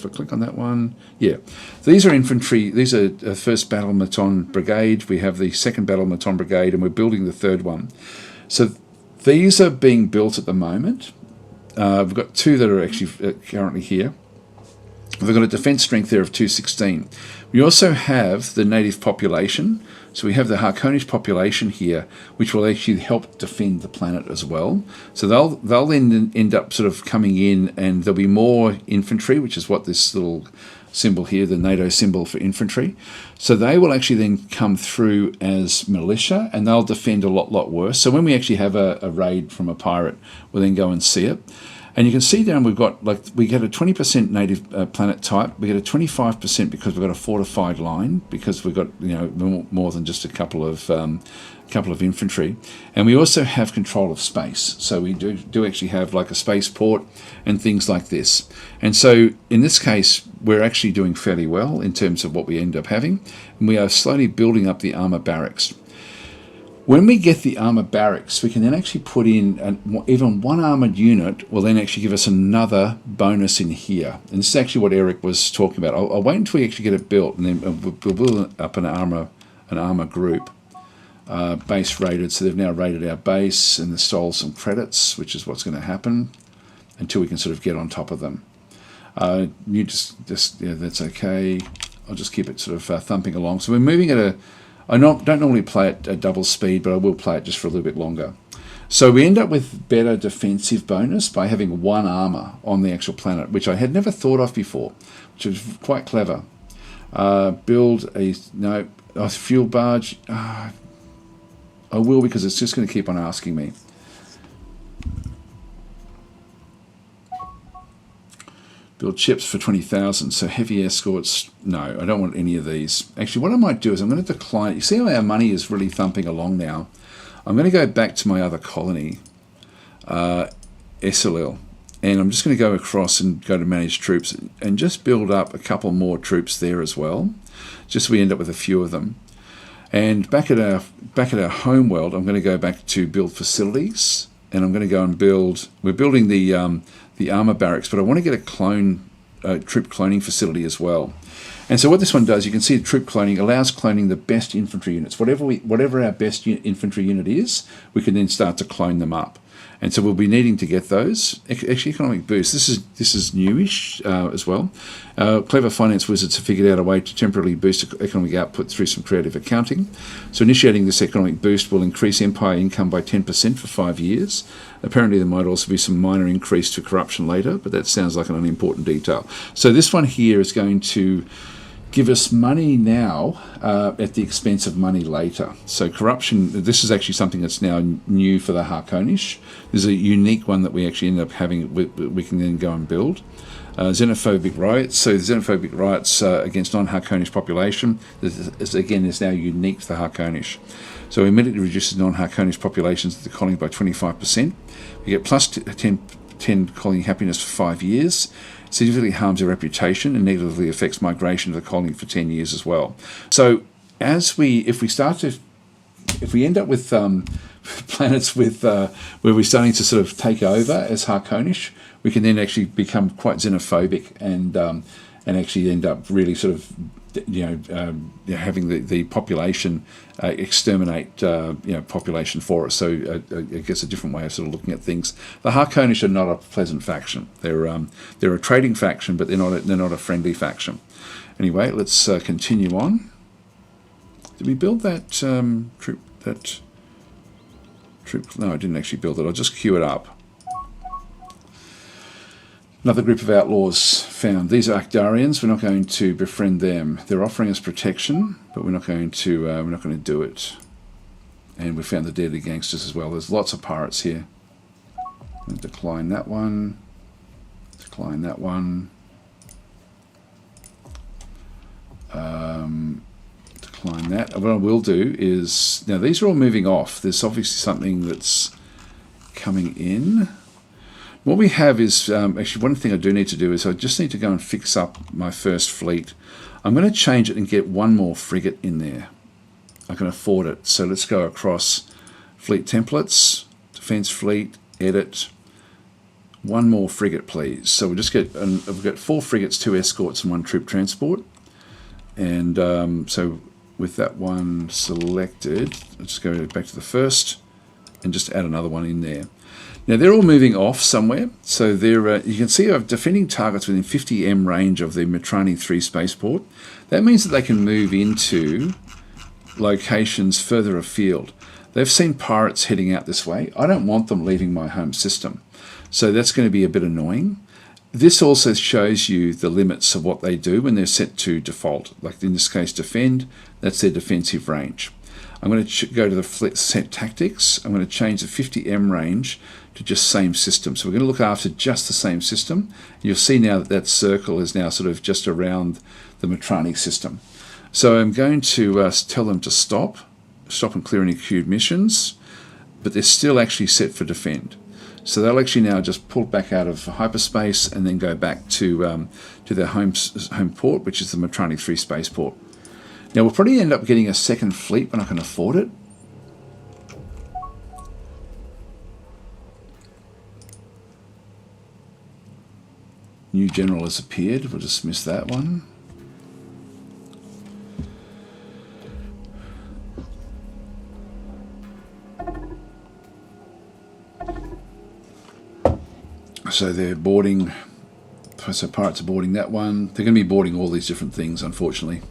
click on that one. Yeah, these are infantry. These are 1st Battle Maton Brigade. We have the 2nd Battle Maton Brigade, and we're building the 3rd one. So these are being built at the moment. We've got two that are actually currently here. We've got a defense strength there of 216. We also have the native population. So we have the Harkonish population here, which will actually help defend the planet as well. So they'll then end up sort of coming in, and there'll be more infantry, which is what this little symbol here, the NATO symbol for infantry. So they will actually then come through as militia, and they'll defend a lot worse. So when we actually have a raid from a pirate, we'll then go and see it. And you can see down we've got, like, we get a 20% native planet type. We get a 25% because we've got a fortified line, because we've got, you know, more than just a couple of infantry. And we also have control of space. So we do actually have like a spaceport and things like this. And so in this case, we're actually doing fairly well in terms of what we end up having. And we are slowly building up the armor barracks. When we get the armor barracks, we can then actually put in even one armored unit will then actually give us another bonus in here. And this is actually what Eric was talking about. I'll wait until we actually get it built, and then we'll build up an armor group. Base rated, so they've now rated our base and they stole some credits, which is what's going to happen until we can sort of get on top of them. You yeah, that's okay. I'll just keep it sort of thumping along. So we're moving at I don't normally play it at double speed, but I will play it just for a little bit longer. So we end up with better defensive bonus by having one armor on the actual planet, which I had never thought of before, which was quite clever. Build a fuel barge. I will, because it's just going to keep on asking me. Build chips for 20,000. So heavy escorts, no, I don't want any of these. Actually, what I might do is I'm going to decline. You see how our money is really thumping along now? I'm going to go back to my other colony, SLL, and I'm just going to go across and go to manage troops and just build up a couple more troops there as well, just so we end up with a few of them. And back at our home world, I'm going to go back to build facilities, and I'm going to go and build. We're building the armor barracks, but I want to get a troop cloning facility as well. And so what this one does, you can see the troop cloning allows cloning the best infantry units. Whatever our best infantry unit is, we can then start to clone them up. And so we'll be needing to get those. Actually, economic boost. This is newish as well. Clever finance wizards have figured out a way to temporarily boost economic output through some creative accounting. So initiating this economic boost will increase empire income by 10% for 5 years. Apparently there might also be some minor increase to corruption later, but that sounds like an unimportant detail. So this one here is going to give us money now at the expense of money later. So corruption, this is actually something that's now new for the Harkonish. There's a unique one that we actually end up having, we can then go and build. Xenophobic riots. So the xenophobic riots against non-Harkonish population, is now unique to the Harkonish. So it immediately reduces non-Harkonish populations of the colony by 25%. We get plus 10 colony happiness for 5 years. Significantly harms their reputation and negatively affects migration of the colony for 10 years as well. So if we end up with planets with where we're starting to sort of take over as Harkonish, we can then actually become quite xenophobic and actually end up really sort of having the population exterminate population for us. So I guess a different way of sort of looking at things. The Harkonish are not a pleasant faction. They're a trading faction, but they're not a friendly faction. Anyway, let's continue on. Did we build that troop? No, I didn't actually build it. I'll just queue it up. Another group of outlaws found. These are Akdarians. We're not going to befriend them. They're offering us protection, but we're not going to do it. And we found the deadly gangsters as well. There's lots of pirates here. Decline that one. Decline that one. Decline that. What I will do is, now these are all moving off. There's obviously something that's coming in. What we have is, actually one thing I do need to do is I just need to go and fix up my first fleet. I'm going to change it and get one more frigate in there. I can afford it. So let's go across fleet templates, defense fleet, edit. One more frigate, please. So we'll just get, we've got 4 frigates, 2 escorts and 1 troop transport. And so with that one selected, let's go back to the first and just add another one in there. Now they're all moving off somewhere, so they're you can see I'm defending targets within 50 m range of the Matrani 3 spaceport. That means that they can move into locations further afield. They've seen pirates heading out this way. I don't want them leaving my home system, so that's going to be a bit annoying. This also shows you the limits of what they do when they're set to default. Like in this case, defend, that's their defensive range. I'm going to go to the set tactics. I'm going to change the 50M range to just same system. So we're going to look after just the same system. You'll see now that that circle is now sort of just around the Matronic system. So I'm going to tell them to stop and clear any queued missions, but they're still actually set for defend. So they'll actually now just pull back out of hyperspace and then go back to their home port, which is the Matronic 3 spaceport. Now we'll probably end up getting a second fleet when I can afford it. New general has appeared. We'll dismiss that one. So they're boarding. So pirates are boarding that one. They're going to be boarding all these different things, unfortunately.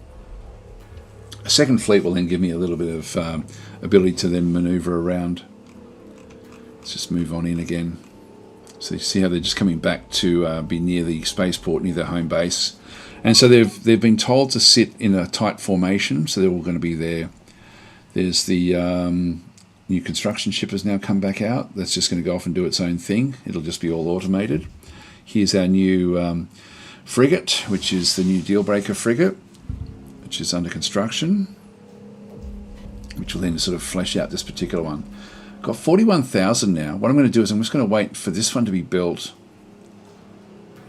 A second fleet will then give me a little bit of ability to then maneuver around. Let's just move on in again. So you see how they're just coming back to be near the spaceport, near their home base. And so they've been told to sit in a tight formation, so they're all going to be there. There's the new construction ship has now come back out. That's just going to go off and do its own thing. It'll just be all automated. Here's our new frigate, which is the new deal breaker frigate, which is under construction, which will then sort of flesh out this particular one. Got 41,000 now. What I'm going to do is I'm just going to wait for this one to be built.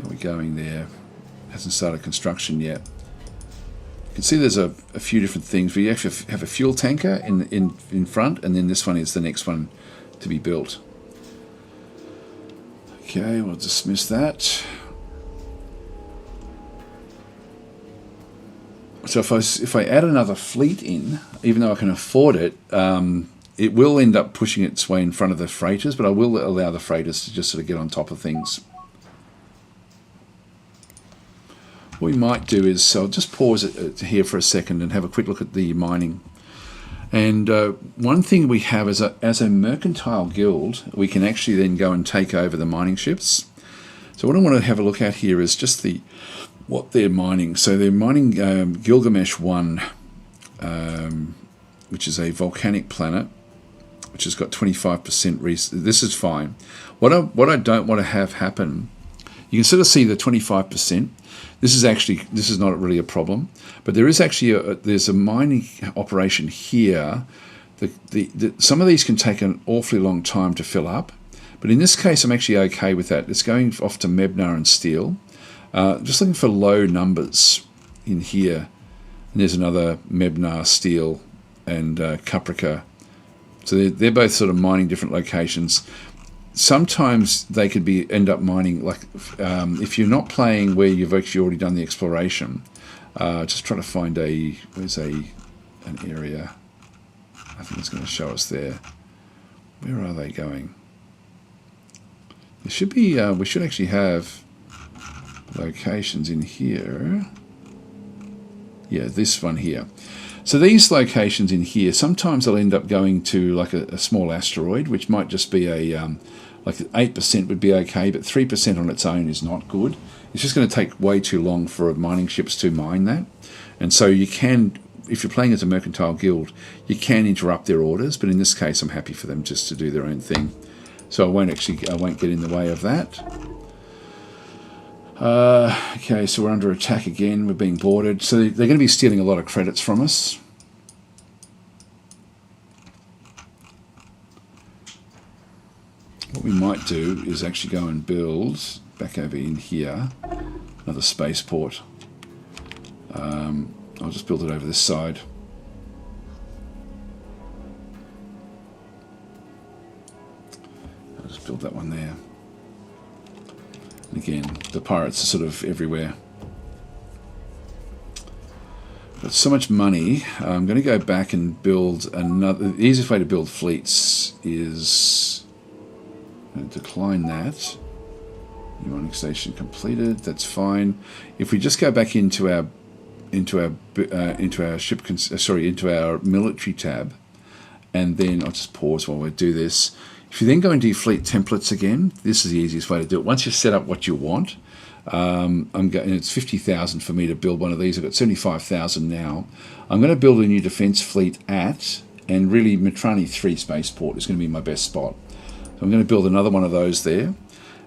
Are we going there? Hasn't started construction yet. You can see there's a few different things. We actually have a fuel tanker in front, and then this one is the next one to be built. Okay, we'll dismiss that. So if I add another fleet in, even though I can afford it, it will end up pushing its way in front of the freighters, but I will allow the freighters to just sort of get on top of things. What we might do is, I'll just pause it here for a second and have a quick look at the mining. And one thing we have is, as a mercantile guild, we can actually then go and take over the mining ships. So what I want to have a look at here is just what they're mining. So they're mining Gilgamesh 1, which is a volcanic planet, which has got 25%. This is fine. What I don't want to have happen, you can sort of see the 25%. This is not really a problem, but there is actually there's a mining operation here. Some of these can take an awfully long time to fill up, but in this case I'm actually okay with that. It's going off to Mebnar and Steel. Just looking for low numbers in here. And there's another Mebnar, Steel, and Caprica. So they're both sort of mining different locations. Sometimes they could end up mining, like if you're not playing where you've actually already done the exploration. Just trying to find where's an area. I think it's going to show us there. Where are they going? There should be. We should actually have locations in here. Yeah, this one here. So these locations in here, sometimes they'll end up going to like a small asteroid, which might just be like 8% would be okay, but 3% on its own is not good. It's just going to take way too long for mining ships to mine that. And so you can, if you're playing as a mercantile guild, you can interrupt their orders, but in this case I'm happy for them just to do their own thing. So I won't get in the way of that. Okay, so we're under attack again. We're being boarded. So they're going to be stealing a lot of credits from us. What we might do is actually go and build, back over in here, another spaceport. I'll just build it over this side. I'll just build that one there. And again, the pirates are sort of everywhere. Got so much money. I'm going to go back and build another. The easiest way to build fleets is, I'm going to decline that. New mining station completed. That's fine. If we just go back into our military tab, and then I'll just pause while we do this. If you then go into your fleet templates again, this is the easiest way to do it. Once you've set up what you want, it's 50,000 for me to build one of these. I've got 75,000 now. I'm going to build a new defense fleet at and really Mitrani 3 spaceport is going to be my best spot. So I'm going to build another one of those there.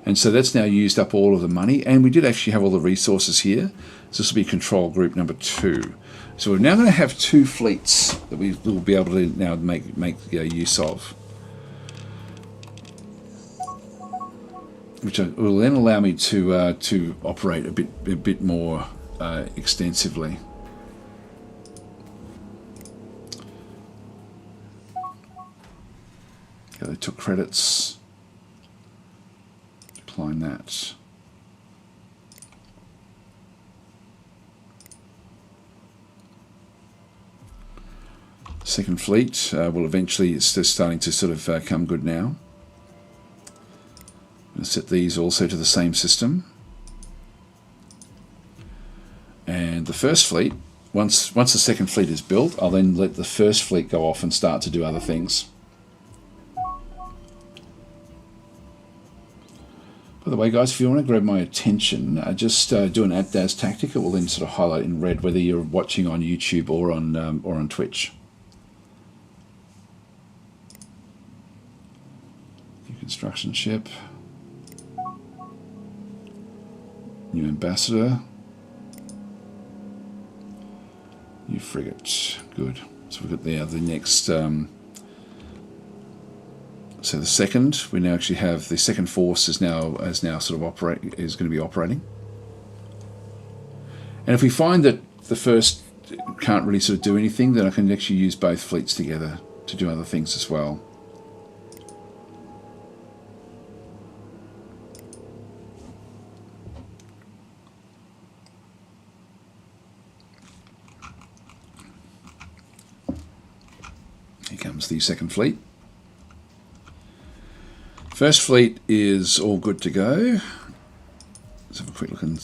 And so that's now used up all of the money, and we did actually have all the resources here. So this will be control group number 2. So we're now going to have 2 fleets that we will be able to now make use of, which will then allow me to operate a bit more extensively. Okay, they took credits. Applying that. Second fleet will eventually, it's just starting to sort of come good now. I'm going to set these also to the same system. And the first fleet, once the second fleet is built, I'll then let the first fleet go off and start to do other things. By the way, guys, if you want to grab my attention, just do an @DasTactic. It will then sort of highlight in red whether you're watching on YouTube or on Twitch. New construction ship. New ambassador. New frigate. Good. So we've got the next. So the second, we now actually have the second force is now sort of going to be operating. And if we find that the first can't really sort of do anything, then I can actually use both fleets together to do other things as well. Here comes the second fleet. First fleet is all good to go. Let's have a quick look and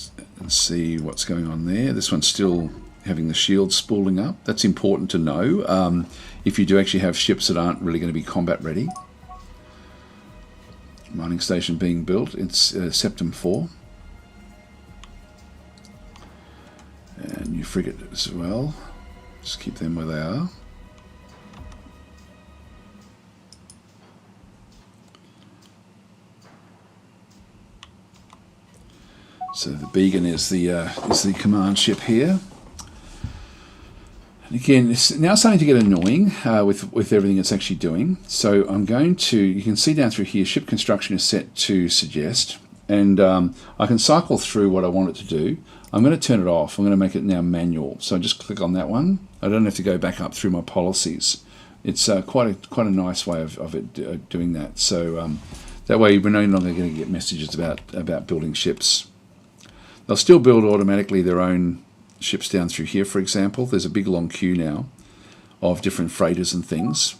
see what's going on there. This one's still having the shield spooling up. That's important to know if you do actually have ships that aren't really going to be combat ready. Mining station being built. It's Septum 4. And new frigate as well. Just keep them where they are. So the Beacon is the command ship here. And again, it's now starting to get annoying with everything it's actually doing. So I'm going to, you can see down through here, ship construction is set to suggest. And I can cycle through what I want it to do. I'm going to turn it off. I'm going to make it now manual. So I just click on that one. I don't have to go back up through my policies. It's quite a nice way of it doing that. So that way we're no longer going to get messages about building ships. They'll still build automatically their own ships down through here, for example. There's a big long queue now of different freighters and things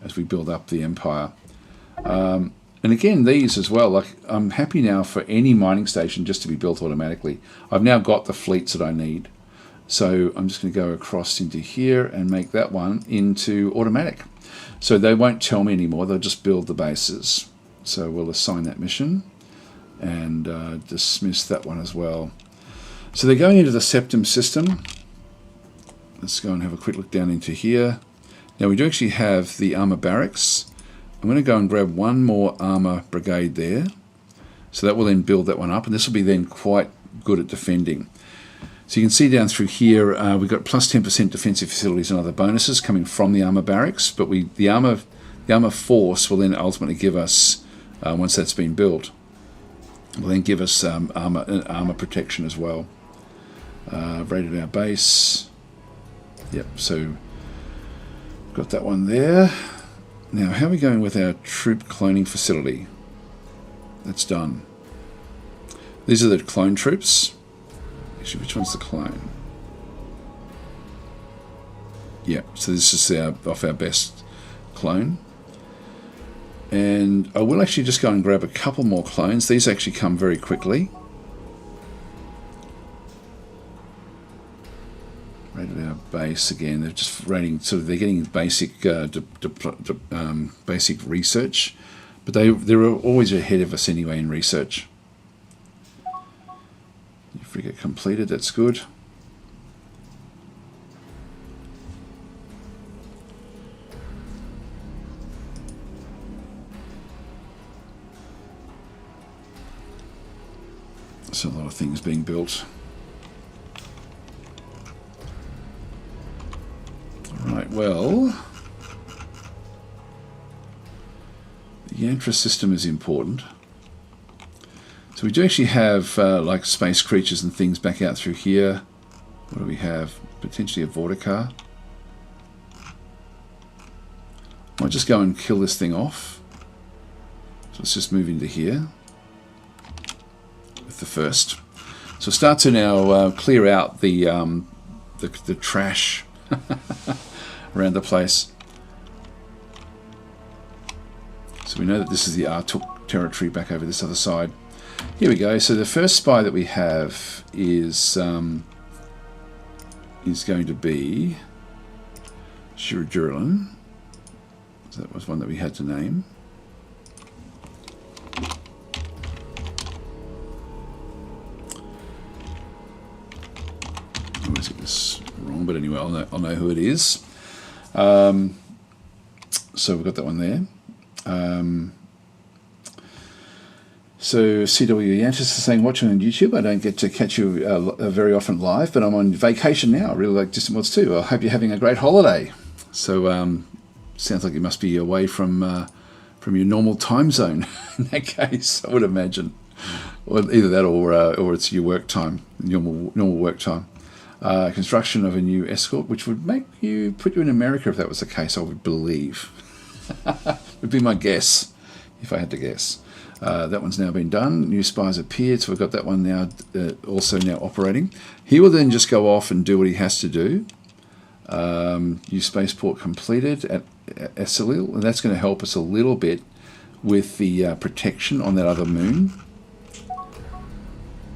as we build up the empire. And again, these as well, like I'm happy now for any mining station just to be built automatically. I've now got the fleets that I need. So I'm just going to go across into here and make that one into automatic. So they won't tell me anymore, they'll just build the bases. So we'll assign that mission and dismiss that one as well. So they're going into the Septum system. Let's go and have a quick look down into here. Now we do actually have the armor barracks. I'm going to go and grab one more armor brigade there. So that will then build that one up, and this will be then quite good at defending. So you can see down through here, we've got plus 10% defensive facilities and other bonuses coming from the armor barracks, but the armor force will then ultimately give us, once that's been built, will then give us armor protection as well. Rated our base. Yep, so got that one there. Now, how are we going with our troop cloning facility? That's done. These are the clone troops. Actually, which one's the clone? Yeah, so this is our best clone. And I will actually just go and grab a couple more clones. These actually come very quickly. Rated our base again. They're just rating, sort of. They're getting basic, basic research, but they're always ahead of us anyway in research. Frigate completed. That's good. So a lot of things being built. Right, well, the Yantra system is important. So we do actually have like space creatures and things back out through here. What do we have? Potentially a Vorticar. Might just go and kill this thing off. So let's just move into here with the first. So start to now clear out the trash around the place. So we know that this is the Artuk territory back over this other side. Here we go. So the first spy that we have is going to be Shirajurlan. So that was one that we had to name. I always get this wrong, but anyway, I'll know who it is. So we've got that one there. So CW Yantis is saying, watching on YouTube, I don't get to catch you very often live, but I'm on vacation now. I really like Distant Worlds too. I hope you're having a great holiday. So sounds like you must be away from your normal time zone in that case, I would imagine. Or either that or it's your work time, normal work time. Construction of a new escort, which would put you in America if that was the case, I would believe. Would be my guess, if I had to guess. That one's now been done. New spies appeared, so we've got that one now also now operating. He will then just go off and do what he has to do. New spaceport completed at Essalil, and that's going to help us a little bit with the protection on that other moon.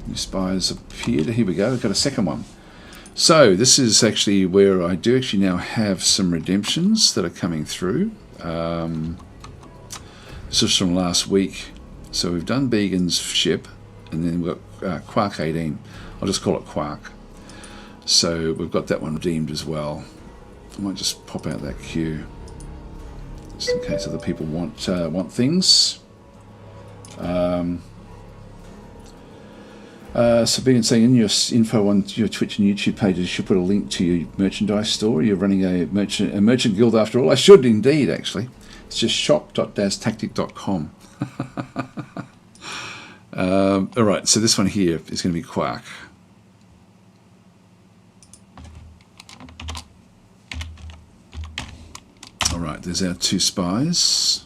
New spies appeared. Here we go. We've got a second one. So this is actually where I do actually now have some redemptions that are coming through. This is from last week. So we've done Began's ship, and then we've got Quark 18. I'll just call it Quark. So we've got that one redeemed as well. I might just pop out that queue, just in case other people want things. So Began saying, in your info on your Twitch and YouTube pages, you should put a link to your merchandise store. You're running a merchant guild after all. I should indeed, actually. It's just shop.dastactic.com. Alright, so this one here is going to be Quark. Alright, there's our two spies.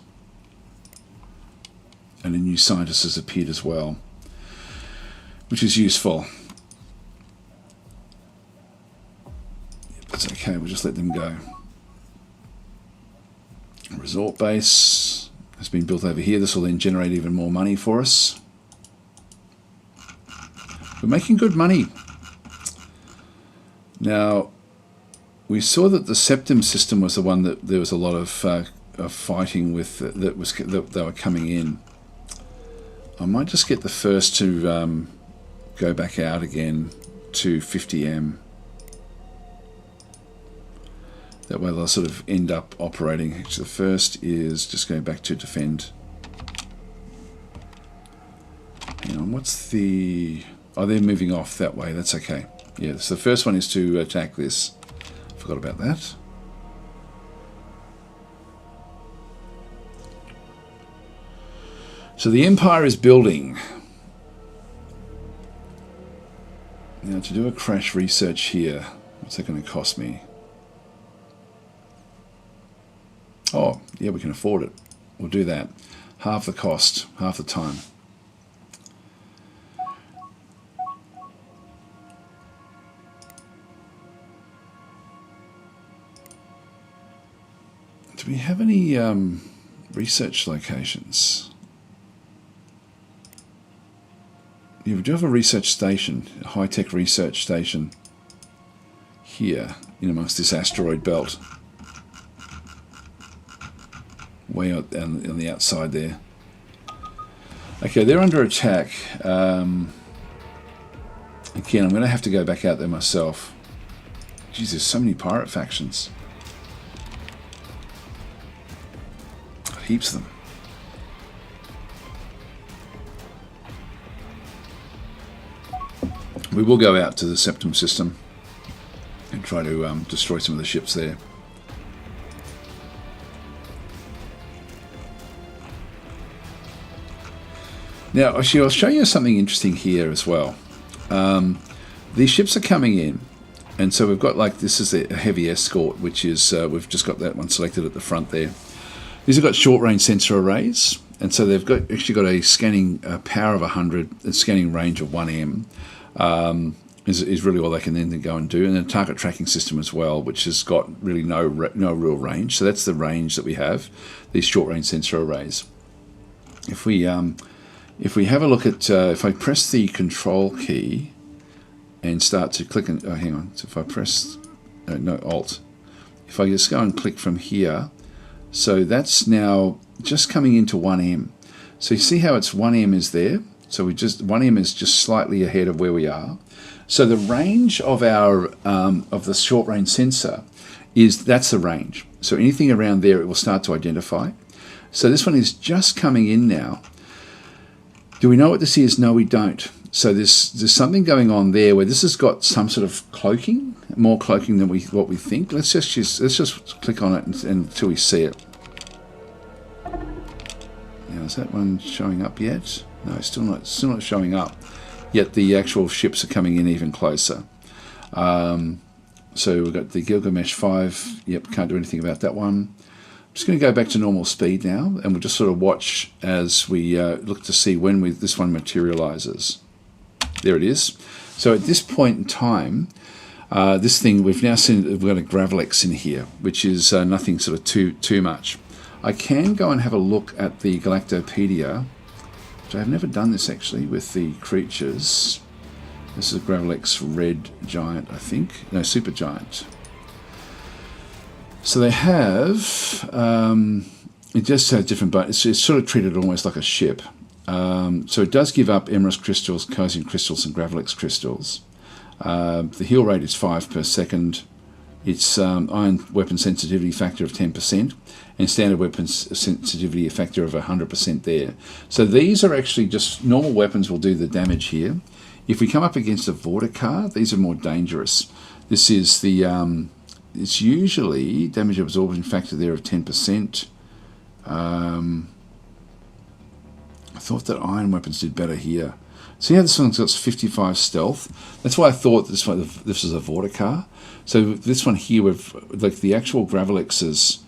And a new scientist has appeared as well, which is useful. That's okay, we'll just let them go. A resort base has been built over here. This will then generate even more money for us. We're making good money. Now, we saw that the Septum system was the one that there was a lot of fighting with, that they were coming in. I might just get the first to go back out again to 50M. That way they'll sort of end up operating. Actually, the first is just going back to defend. Hang on, what's the... Oh, they're moving off that way. That's okay. Yeah, so the first one is to attack this. Forgot about that. So the Empire is building. Now to do a crash research here, what's that going to cost me? Oh, yeah, we can afford it. We'll do that. Half the cost, half the time. Do we have any research locations? Yeah, we do have a research station, a high-tech research station here in amongst this asteroid belt. Way out on the outside there. Okay, they're under attack. Again, I'm going to have to go back out there myself. Jeez, there's so many pirate factions. Heaps of them. We will go out to the Septum system and try to destroy some of the ships there. Now, actually, I'll show you something interesting here as well. These ships are coming in, and so we've got, like, this is a heavy escort, which is, we've just got that one selected at the front there. These have got short-range sensor arrays, and so they've actually got a scanning power of 100, a scanning range of 1M, is really all they can then go and do, and then a target tracking system as well, which has got really no real range. So that's the range that we have, these short-range sensor arrays. If we have a look at, if I press the control key and start to click, oh, hang on, so if I press, no, Alt, if I just go and click from here, so that's now just coming into 1M. So you see how it's 1M is there? So 1M is just slightly ahead of where we are. So the range of our, of the short range sensor that's the range. So anything around there, it will start to identify. So this one is just coming in now. Do we know what this is? No, we don't. So there's something going on there where this has got some sort of cloaking, more cloaking than what we think. Let's just click on it until we see it. Now, is that one showing up yet? No, still not showing up. Yet the actual ships are coming in even closer. So we've got the Gilgamesh 5. Yep, can't do anything about that one. I'm just going to go back to normal speed now, and we'll just sort of watch as we look to see when this one materializes. There it is. So at this point in time, this thing, we've now seen, we've got a Gravelex in here, which is nothing sort of too much. I can go and have a look at the Galactopedia, which I've never done this actually with the creatures. This is a Gravelex Red Giant, I think. No, Super Giant. So they have, it just has different, but it's sort of treated almost like a ship. So it does give up Emerus crystals, Cosian crystals, and Gravelex crystals. The heal rate is 5 per second. It's iron weapon sensitivity factor of 10%, and standard weapon sensitivity factor of 100% there. So these are actually just normal weapons will do the damage here. If we come up against a Vorticar, these are more dangerous. This is the, it's usually damage absorption factor there of 10%. I thought that iron weapons did better here. See how this one's got 55 stealth? That's why I thought this is a Vorticar. So this one here, like the actual Gravelexes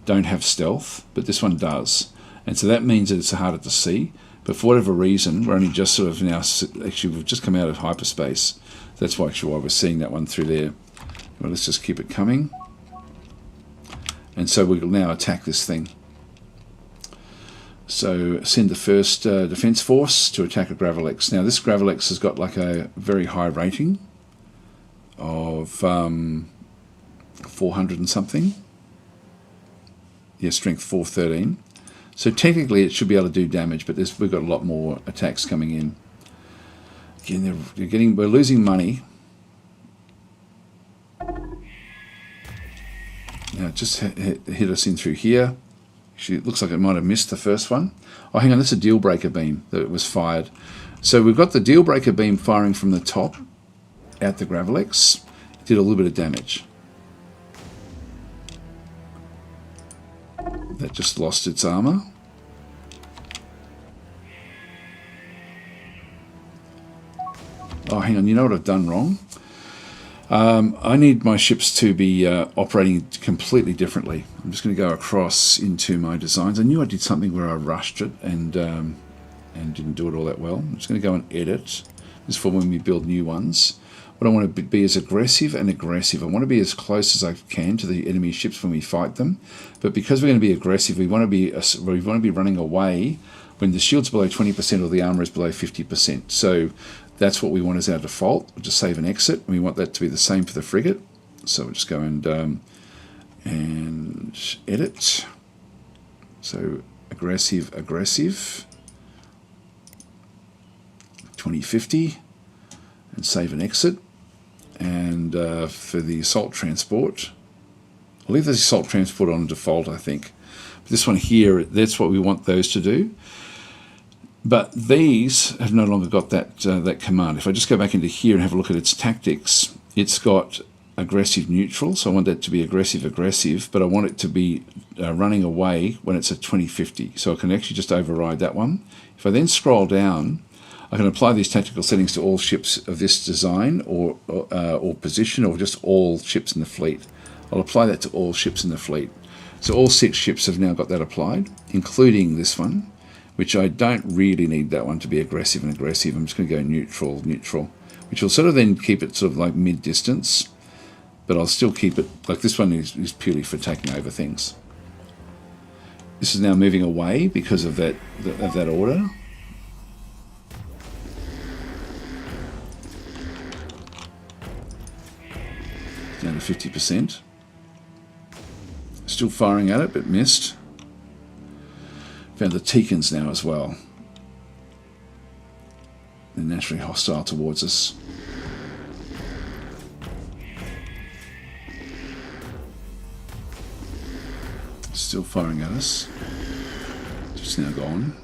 don't have stealth, but this one does. And so that means that it's harder to see. But for whatever reason, we're only just sort of now, actually we've just come out of hyperspace. That's why actually why we're seeing that one through there. Well, let's just keep it coming. And so we'll now attack this thing. So send the first defense force to attack a Gravelex. Now this Gravelex has got like a very high rating of 400 and something. Yeah, strength 413. So technically it should be able to do damage, but we've got a lot more attacks coming in. Again, we're losing money. Now it just hit us in through here. Actually, it looks like it might have missed the first one. Oh, hang on, that's a deal breaker beam that was fired. So we've got the deal breaker beam firing from the top at the Gravelex. It did a little bit of damage. That just lost its armor. Oh, hang on, you know what I've done wrong? I need my ships to be operating completely differently. I'm just going to go across into my designs. I knew I did something where I rushed it and didn't do it all that well. I'm just going to go and edit. This is for when we build new ones. What I want to be is aggressive and aggressive. I want to be as close as I can to the enemy ships when we fight them. But because we're going to be aggressive, we want to be running away when the shield's below 20% or the armor is below 50%. So that's what we want as our default. We'll just save and exit. We want that to be the same for the frigate. So we'll just go and edit. So aggressive, 2050, and save and exit. And for the assault transport, I'll leave the assault transport on default, I think. But this one here, that's what we want those to do. But these have no longer got that command. If I just go back into here and have a look at its tactics, it's got aggressive neutral, so I want that to be aggressive, but I want it to be running away when it's at 2050. So I can actually just override that one. If I then scroll down, I can apply these tactical settings to all ships of this design or position, or just all ships in the fleet. I'll apply that to all ships in the fleet. So all 6 ships have now got that applied, including this one, which I don't really need that one to be aggressive and aggressive. I'm just going to go neutral, which will sort of then keep it sort of like mid-distance, but I'll still keep it, like this one is purely for taking over things. This is now moving away because of that order. Down to 50%. Still firing at it, but missed. Found the Teekans now as well. They're naturally hostile towards us. Still firing at us. Just now gone.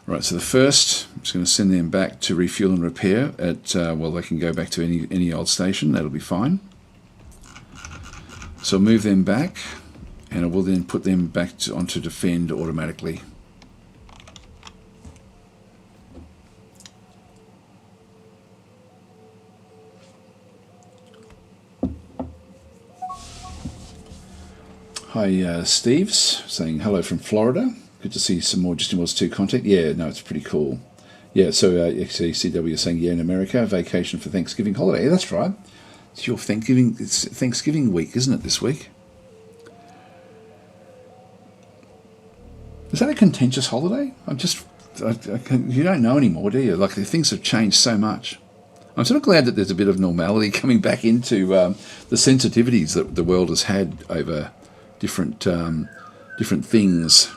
Right, so the first, I'm just going to send them back to refuel and repair at, well, they can go back to any old station, that'll be fine. So I'll move them back, and I will then put them back onto defend automatically. Hi, Steve's saying hello from Florida. Good to see some more Just In Wars 2 content. Yeah, no, it's pretty cool. Yeah, so actually CW is saying, yeah, in America, vacation for Thanksgiving holiday. Yeah, that's right. It's your Thanksgiving week, isn't it, this week? Is that a contentious holiday? You don't know anymore, do you? Like, things have changed so much. I'm sort of glad that there's a bit of normality coming back into the sensitivities that the world has had over different things.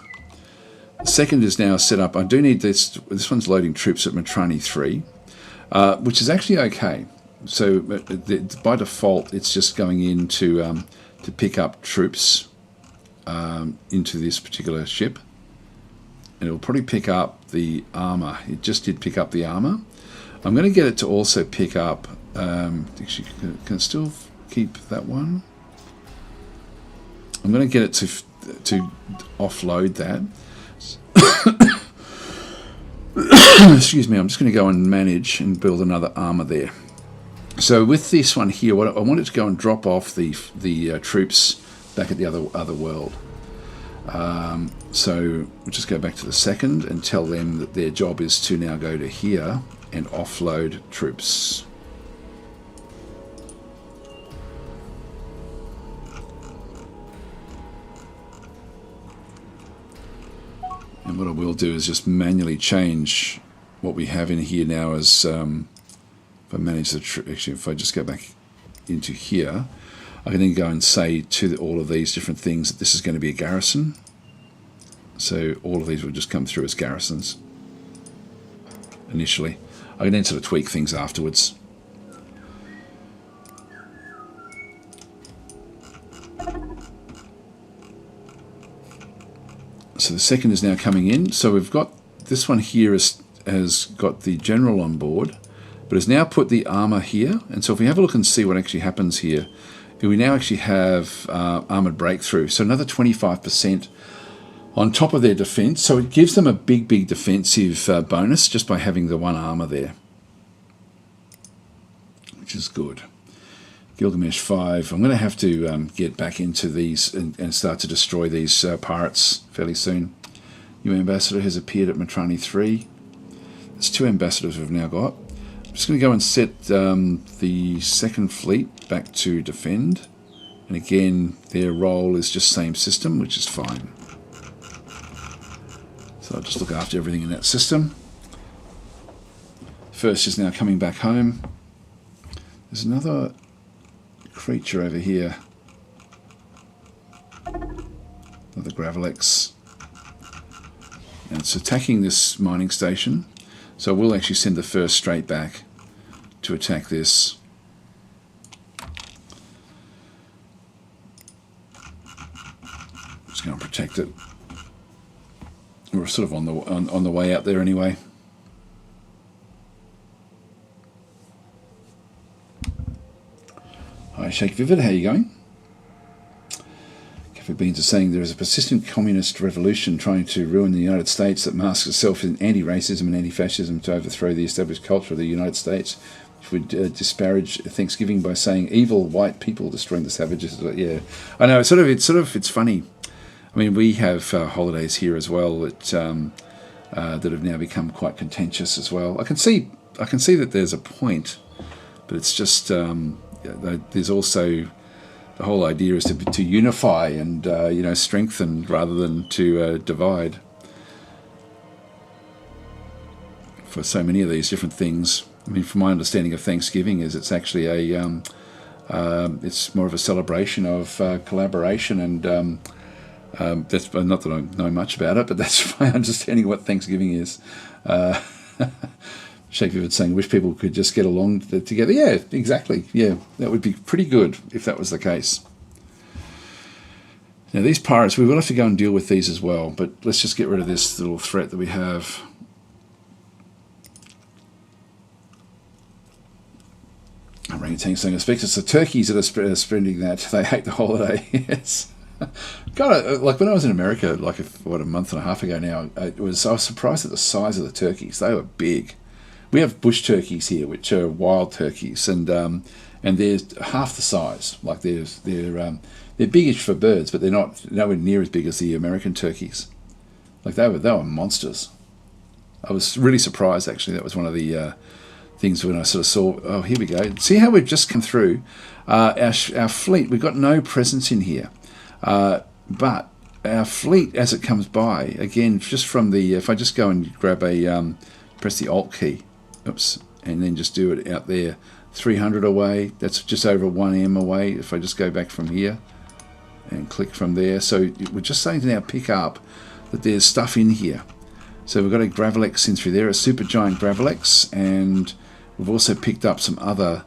The second is now set up. I do need this. This one's loading troops at Matrani 3, which is actually okay. So by default, it's just going in to pick up troops into this particular ship. And it will probably pick up the armor. It just did pick up the armor. I'm going to get it to also pick up... actually, can it still keep that one? I'm going to get it to offload that. Excuse me, I'm just going to go and manage and build another armor there. So with this one here, what I want it to go and drop off the troops back at the other world. So we'll just go back to the second and tell them that their job is to now go to here and offload troops. And what I will do is just manually change what we have in here now as, if I manage actually if I just go back into here, I can then go and say to all of these different things that this is going to be a garrison. So all of these will just come through as garrisons initially. I can then sort of tweak things afterwards. So the second is now coming in. So we've got this one here has got the general on board, but has now put the armor here. And so if we have a look and see what actually happens here, we now actually have armored breakthrough. So another 25% on top of their defense. So it gives them a big defensive bonus just by having the one armor there, which is good. Gilgamesh 5. I'm going to have to get back into these and start to destroy these pirates fairly soon. New ambassador has appeared at Matrani 3. There's 2 ambassadors we've now got. I'm just going to go and set the second fleet back to defend. And again, their role is just same system, which is fine. So I'll just look after everything in that system. First is now coming back home. There's another creature over here. Another Gravelex. And it's attacking this mining station. So we'll actually send the first straight back to attack this. Just going to protect it. We're sort of on the way out there anyway. Hi, Sheikh Vivid, how are you going? Cafe Beans are saying there is a persistent communist revolution trying to ruin the United States that masks itself in anti-racism and anti-fascism to overthrow the established culture of the United States, which would disparage Thanksgiving by saying evil white people destroying the savages. Yeah, I know. It's funny. I mean, we have holidays here as well that have now become quite contentious as well. I can see that there's a point, but it's just there's also the whole idea is to unify and strengthen rather than to divide. For so many of these different things, I mean, from my understanding of Thanksgiving, is it's actually it's more of a celebration of collaboration and. That's not that I know much about it, but that's my understanding of what Thanksgiving is. Sheikh Vivid saying, wish people could just get along together. Yeah, exactly. Yeah, that would be pretty good if that was the case. Now, these pirates, we will have to go and deal with these as well, but let's just get rid of this little threat that we have. Orangutan saying, I expect it's the turkeys that are spending that. They hate the holiday. Yes. God, like when I was in America, like a month and a half ago now, I was surprised at the size of the turkeys. They were big. We have bush turkeys here, which are wild turkeys, and they're half the size. Like they're biggish for birds, but they're nowhere near as big as the American turkeys. Like they were monsters. I was really surprised actually. That was one of the things when I sort of saw. Oh, here we go. See how we've just come through. Our fleet. We've got no presence in here. But our fleet, as it comes by, again, just from the, if I just go and grab press the Alt key, oops, and then just do it out there, 300 away, that's just over 1M away. If I just go back from here and click from there, so we're just starting to now pick up that there's stuff in here. So we've got a Gravelex in through there, a super giant Gravelex, and we've also picked up some other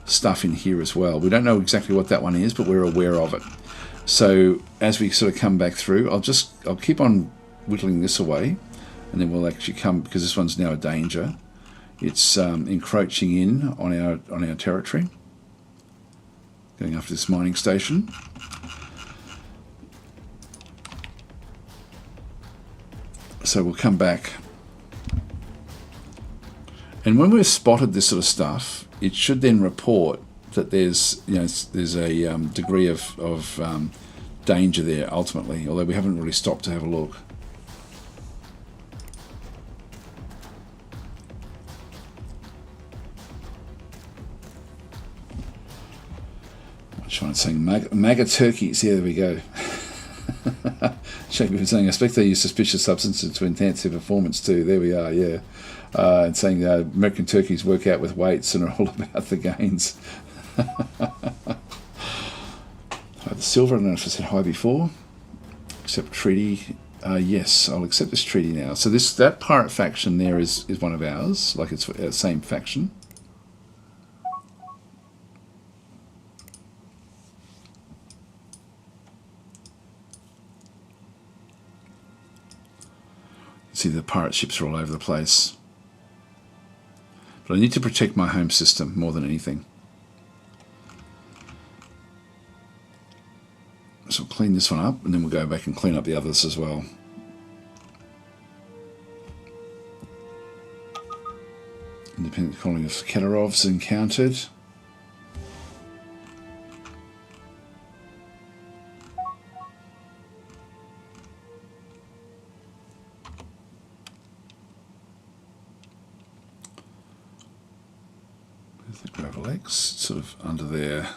stuff in here as well. We don't know exactly what that one is, but we're aware of it. So as we sort of come back through, I'll keep on whittling this away, and then we'll actually come, because this one's now a danger. It's encroaching in on our territory, going after this mining station. So we'll come back, and when we've spotted this sort of stuff, it should then report that there's a degree of danger there ultimately, although we haven't really stopped to have a look. I'm saying MAGA turkeys. Yeah, there we go. Shaky was saying, I expect they use suspicious substances to enhance their performance too. There we are, yeah. And saying American turkeys work out with weights and are all about the gains. The silver, I don't know if I said hi before. Accept treaty. Yes, I'll accept this treaty now. So that pirate faction there is one of ours, like it's the same faction. See, the pirate ships are all over the place. But I need to protect my home system more than anything. So we'll clean this one up, and then we'll go back and clean up the others as well. Independent colony of Kedarovs encountered. There's the Gravelex, sort of under there.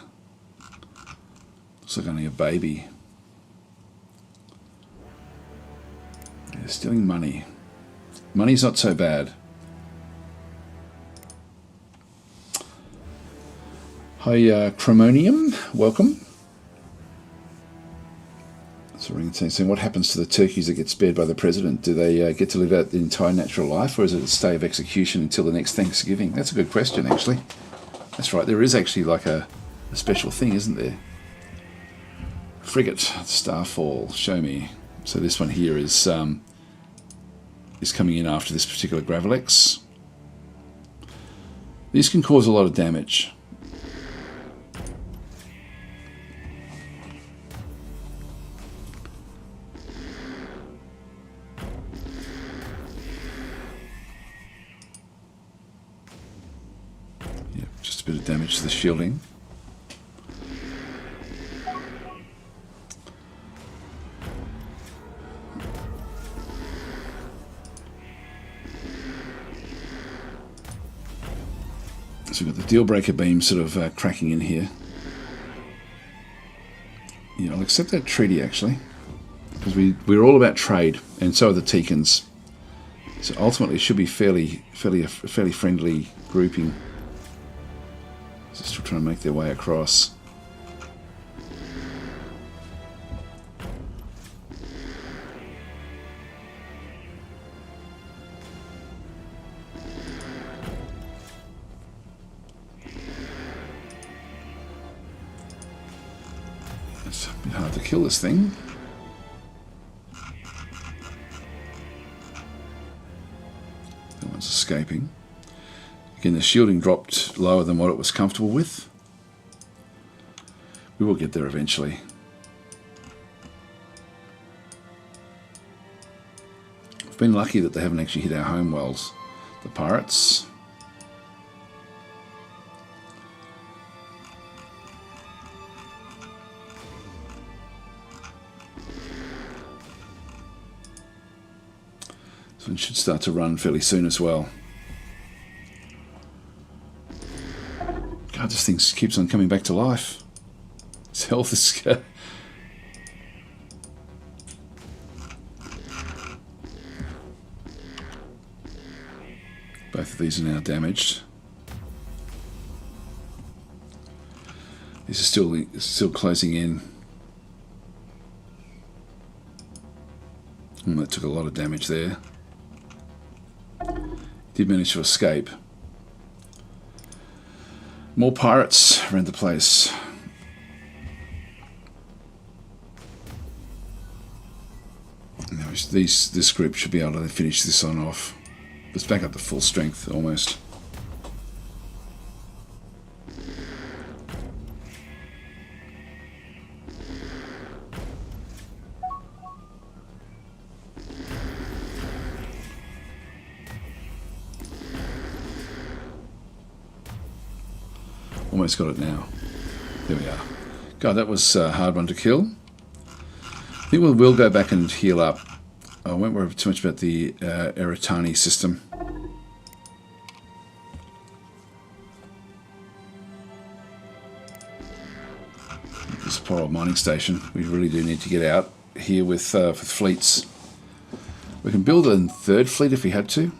Looks like only a baby. They're stealing money. Money's not so bad. Hi, Chromonium. Welcome. So we're saying, what happens to the turkeys that get spared by the president? Do they get to live out the entire natural life, or is it a stay of execution until the next Thanksgiving? That's a good question, actually. That's right. There is actually like a special thing, isn't there? Frigate, Starfall, show me. So this one here is is coming in after this particular Gravelex. These can cause a lot of damage. Yeah, just a bit of damage to the shielding. So we've got the deal breaker beam sort of cracking in here. Yeah, I'll accept that treaty actually, because we're all about trade, and so are the Teekans. So ultimately, it should be fairly friendly grouping. They're still trying to make their way across. It's a bit hard to kill this thing. That one's escaping. Again, the shielding dropped lower than what it was comfortable with. We will get there eventually. We've been lucky that they haven't actually hit our home wells, the pirates. And should start to run fairly soon as well. God, this thing keeps on coming back to life. Its health is... Both of these are now damaged. These are still closing in. And that took a lot of damage there. Did manage to escape. More pirates around the place. Now this group should be able to finish this one off. It's back up to full strength almost. Almost got it now. There we are. God, that was a hard one to kill. I think we'll go back and heal up. I won't worry too much about the Eritani system. This poor old mining station. We really do need to get out here with fleets. We can build a third fleet if we had to.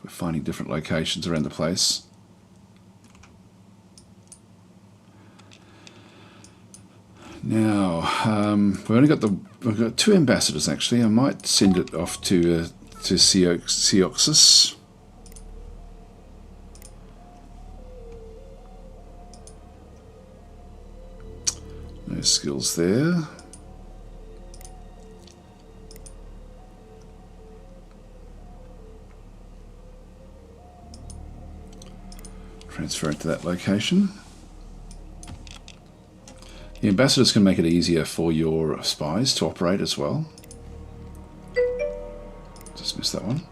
Finding different locations around the place. Now we've got two ambassadors actually. I might send it off to Seoxus. No skills there. Transfer it to that location. The ambassadors can make it easier for your spies to operate as well. Just missed that one.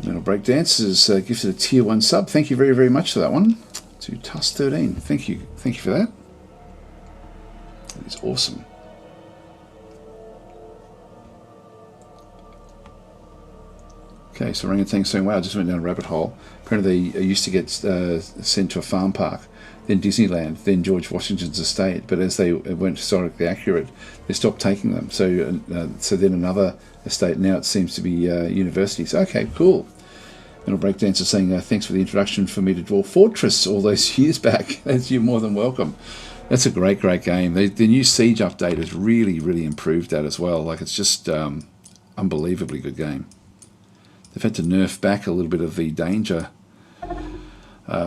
Metal Breakdance is gifted a tier 1 sub. Thank you very, very much for that one. To Tuss13. Thank you for that. That is awesome. Okay, so Orangutan saying, wow, I just went down a rabbit hole. Apparently they used to get sent to a farm park, then Disneyland, then George Washington's estate, but as they weren't historically accurate, they stopped taking them. So so then another estate, now it seems to be universities. Okay, cool. Metal Breakdance is saying, thanks for the introduction for me to Dwarf Fortress all those years back. You're more than welcome. That's a great, great game. The new Siege update has really, really improved that as well. Like, it's just unbelievably good game. They've had to nerf back a little bit of the danger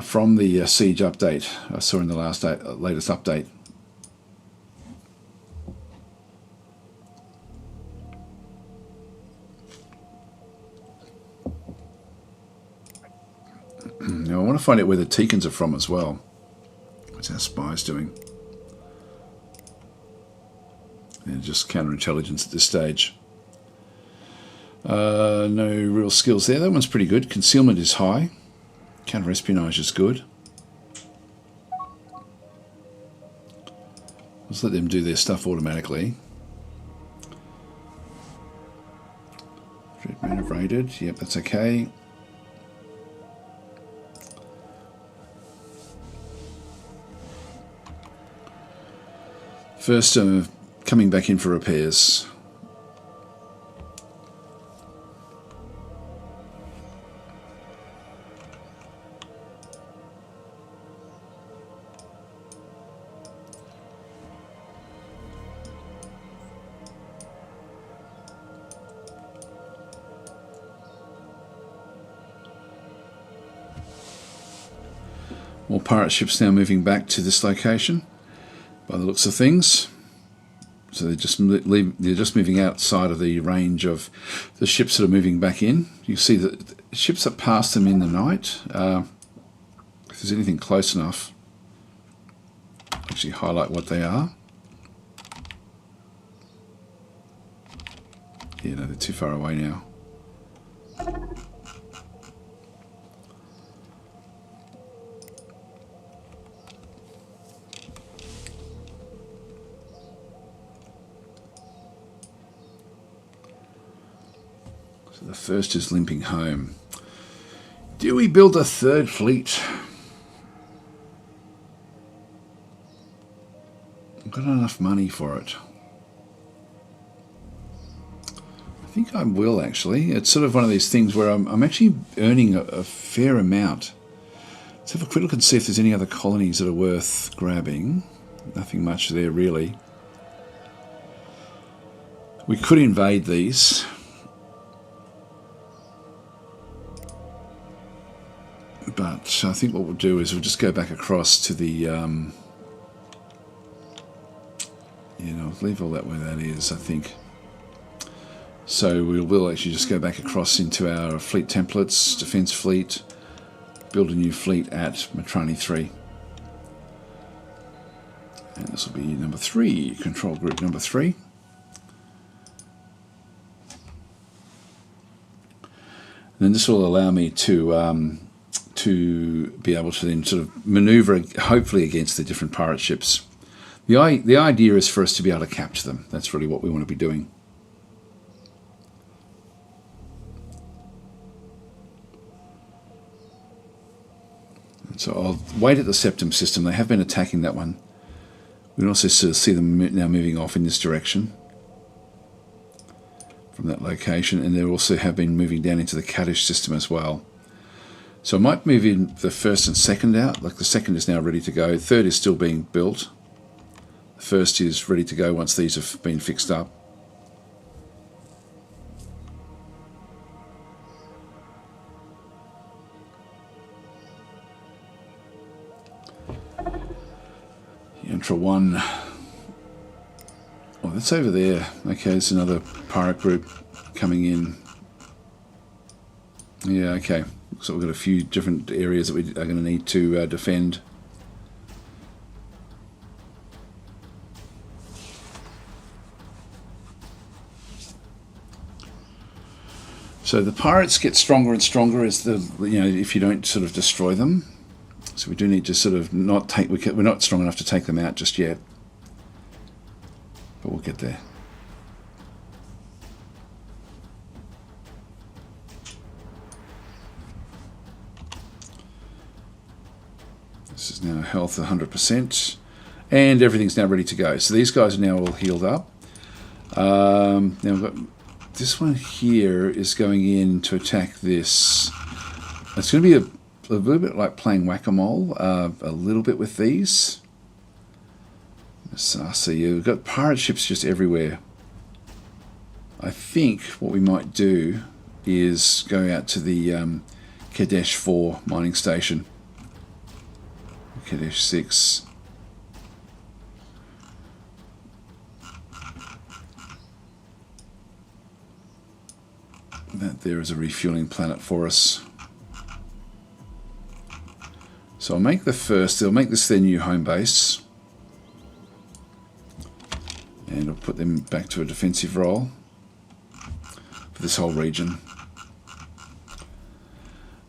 from the Siege update I saw in the latest update. to find out where the Teekans are from as well. What's our spies doing? They're just counterintelligence at this stage. No real skills there. That one's pretty good. Concealment is high. Counter-espionage is good. Let's let them do their stuff automatically. Treatment of raided. Yep, that's okay. First, coming back in for repairs. More pirate ships now moving back to this location, by the looks of things. So they're just moving outside of the range of the ships that are moving back in. You see that ships that pass them in the night. If there's anything close enough, actually highlight what they are. Yeah, no, they're too far away now. The first is limping home. Do we build a third fleet? I've got enough money for it. I think I will actually. It's sort of one of these things where I'm actually earning a fair amount. Let's have a quick look and see if there's any other colonies that are worth grabbing. Nothing much there really. We could invade these. But I think what we'll do is we'll just go back across to the, leave all that where that is, I think. So we will actually just go back across into our fleet templates, defense fleet, build a new fleet at Matrani 3. And this will be number 3, control group number 3. And then this will allow me to be able to then sort of maneuver, hopefully, against the different pirate ships. The idea is for us to be able to capture them. That's really what we want to be doing. And so I'll wait at the Septum system. They have been attacking that one. We can also sort of see them now moving off in this direction from that location, and they also have been moving down into the Kaddish system as well. So I might move in the first and second out. Like the second is now ready to go. Third is still being built. The first is ready to go once these have been fixed up. Yantra 1. Oh, that's over there. Okay, there's another pirate group coming in. Yeah, okay. So we've got a few different areas that we are going to need to defend. So the pirates get stronger and stronger as if you don't sort of destroy them. So we do need to sort of not take. We're not strong enough to take them out just yet, but we'll get there. This is now health 100%, and everything's now ready to go. So these guys are now all healed up. Now we've got this one here is going in to attack this. It's going to be a little bit like playing whack-a-mole, a little bit with these. So you've got pirate ships just everywhere. I think what we might do is go out to the Kadesh 4 mining station. Kadesh 6. That there is a refueling planet for us. So I'll make the first, they'll make this their new home base. And I'll put them back to a defensive role for this whole region.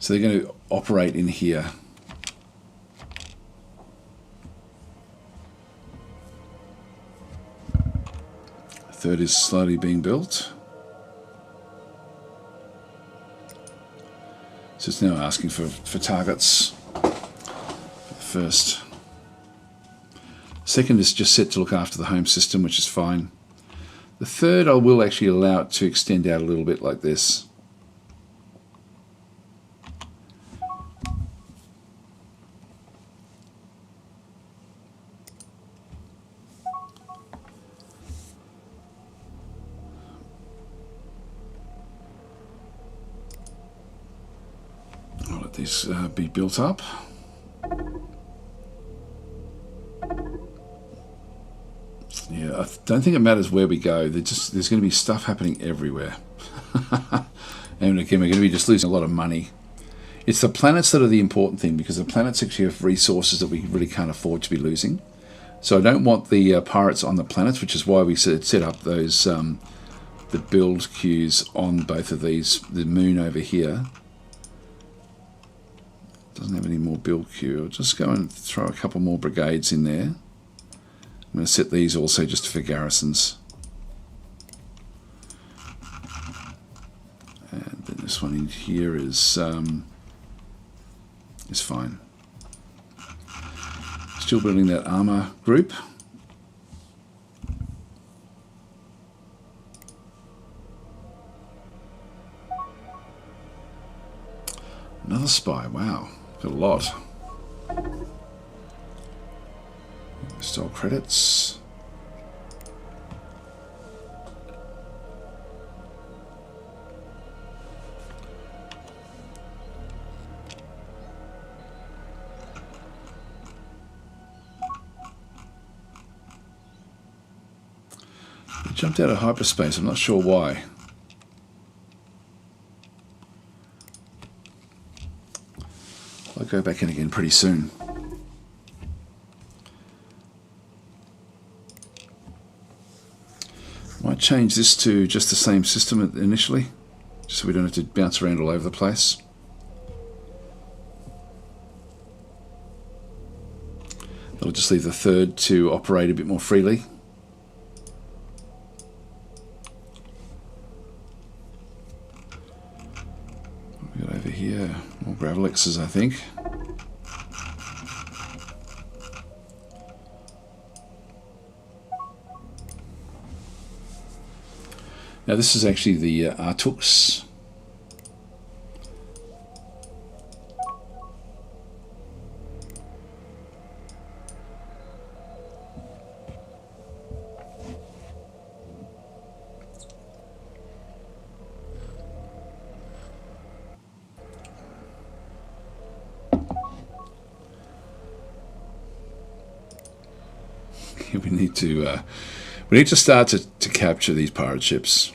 So they're going to operate in here. A third is slowly being built. So it's now asking for targets for the first. Second is just set to look after the home system, which is fine. The third I will actually allow it to extend out a little bit like this. I'll let these be built up. Yeah, I don't think it matters where we go. There's going to be stuff happening everywhere. And again, we're going to be just losing a lot of money. It's the planets that are the important thing, because the planets actually have resources that we really can't afford to be losing. So I don't want the pirates on the planets, which is why we set up those the build queues on both of these. The moon over here doesn't have any more build queue. I'll just go and throw a couple more brigades in there. I'm going to set these also just for garrisons. And then this one in here is fine. Still building that armor group. Another spy, wow, got a lot. Still credits. It jumped out of hyperspace, I'm not sure why. I'll go back in again pretty soon. Might change this to just the same system initially, just so we don't have to bounce around all over the place. That'll just leave the third to operate a bit more freely. What we got over here? More Gravelixes, I think. Now this is actually the Artux. We need to start to capture these pirate ships.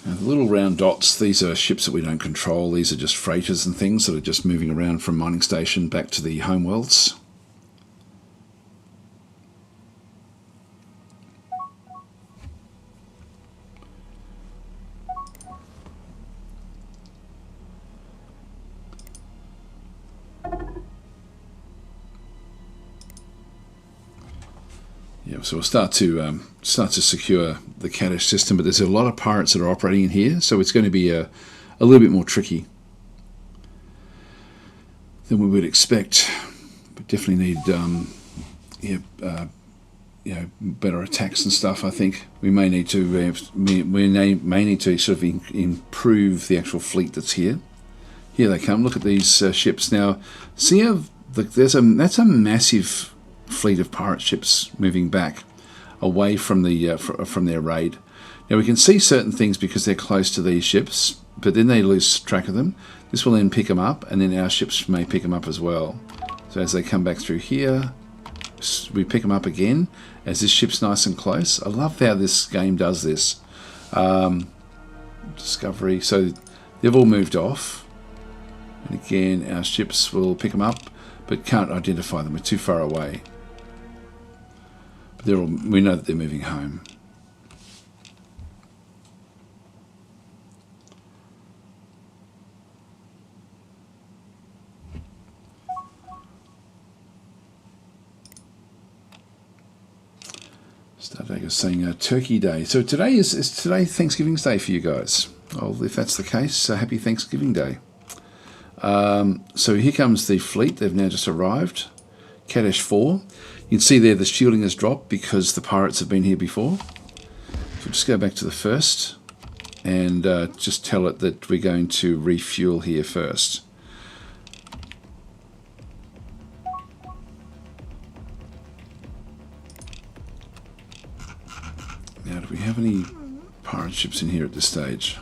Now, the little round dots, these are ships that we don't control. These are just freighters and things that are just moving around from mining station back to the homeworlds. Yeah, so we'll start to secure the Kaddish system, but there's a lot of pirates that are operating in here, so it's going to be a little bit more tricky than we would expect. We definitely need better attacks and stuff. I think we may need to sort of improve the actual fleet that's here. Here they come. Look at these ships now. See how that's a massive fleet of pirate ships moving back away from the from their raid. Now we can see certain things because they're close to these ships, but then they lose track of them. This will then pick them up, and then our ships may pick them up as well. So as they come back through here, we pick them up again as this ship's nice and close. I love how this game does this. Discovery, so they've all moved off, and again our ships will pick them up but can't identify them, we're too far away. But we know that they're moving home. StarTactic is saying Turkey Day. So today is today Thanksgiving Day for you guys. Well, if that's the case, happy Thanksgiving Day. So here comes the fleet. They've now just arrived. Kadesh 4. You can see there the shielding has dropped because the pirates have been here before. So just go back to the first and just tell it that we're going to refuel here first. Now, do we have any pirate ships in here at this stage?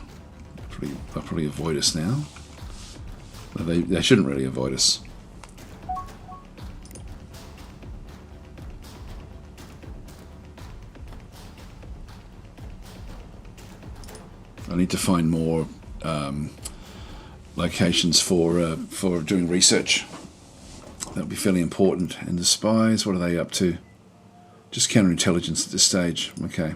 They'll probably avoid us now. Well, they shouldn't really avoid us. I need to find more locations for doing research. That'll be fairly important. And the spies, what are they up to? Just counterintelligence at this stage. Okay.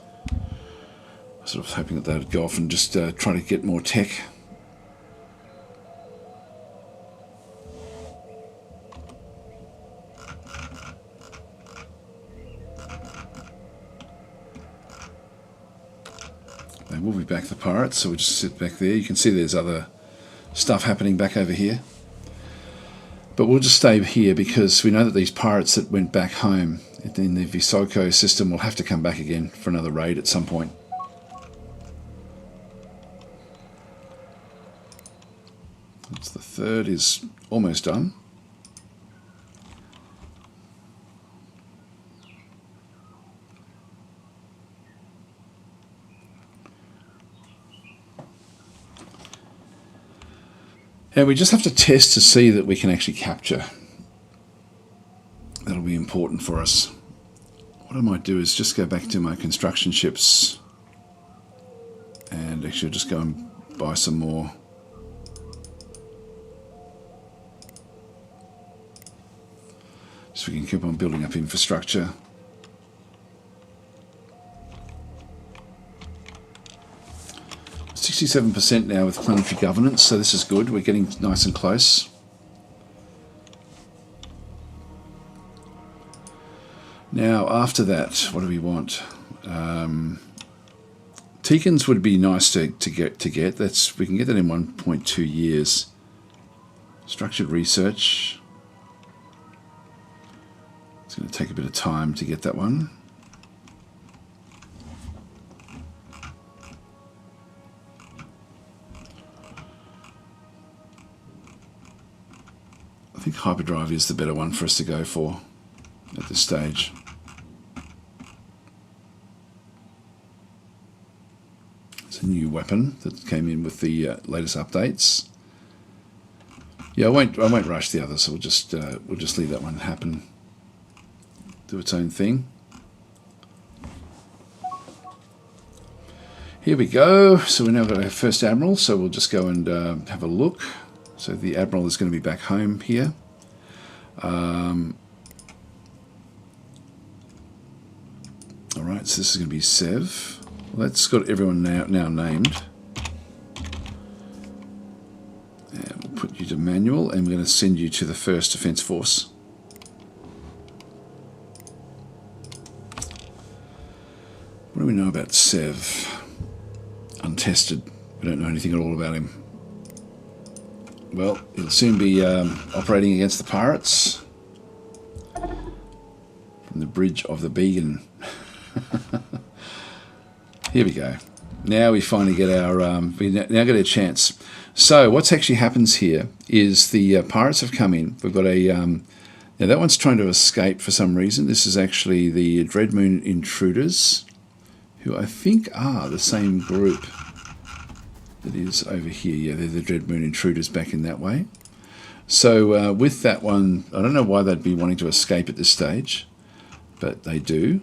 I was sort of hoping that they would go off and just try to get more tech. They will be back, the pirates, so we'll just sit back there. You can see there's other stuff happening back over here. But we'll just stay here because we know that these pirates that went back home in the Visoko system will have to come back again for another raid at some point. That's the third is almost done. And we just have to test to see that we can actually capture. That'll be important for us. What I might do is just go back to my construction ships and actually just go and buy some more. So we can keep on building up infrastructure. %67 now with planetary governance, so this is good. We're getting nice and close. Now, after that, what do we want? Teekens would be nice to get. That's we can get that in 1.2 years. Structured research. It's going to take a bit of time to get that one. I think hyperdrive is the better one for us to go for at this stage. It's a new weapon that came in with the latest updates. Yeah, I won't rush the others. So we'll just leave that one happen, do its own thing. Here we go. So we now got our first admiral. So we'll just go and have a look. So the admiral is going to be back home here. All right, so this is going to be Sev. Well, that's got everyone now named. And we'll put you to manual, and we're going to send you to the 1st Defence Force. What do we know about Sev? Untested. We don't know anything at all about him. Well, he'll soon be operating against the pirates from the bridge of the Beacon. Here we go. Now we finally get our we now get a chance. So what's actually happens here is the pirates have come in. We've got a now that one's trying to escape for some reason. This is actually the Dreadmoon Intruders, who I think are the same group. that is over here. Yeah, they're the Dread Moon Intruders back in that way. So with that one, I don't know why they'd be wanting to escape at this stage, but they do.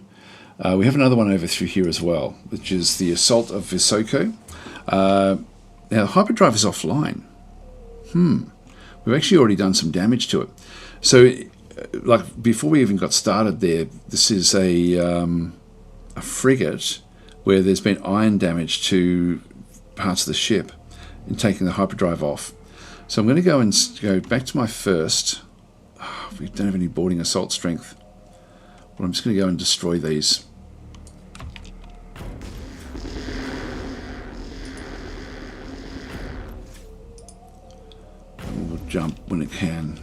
We have another one over through here as well, which is the Assault of Visoko. Now, the hyperdrive is offline. We've actually already done some damage to it. So, like, before we even got started there, this is a frigate where there's been iron damage to parts of the ship in taking the hyperdrive off. So I'm going to go back to my first. We don't have any boarding assault strength. Well, I'm just going to go and destroy these. And we'll jump when it can.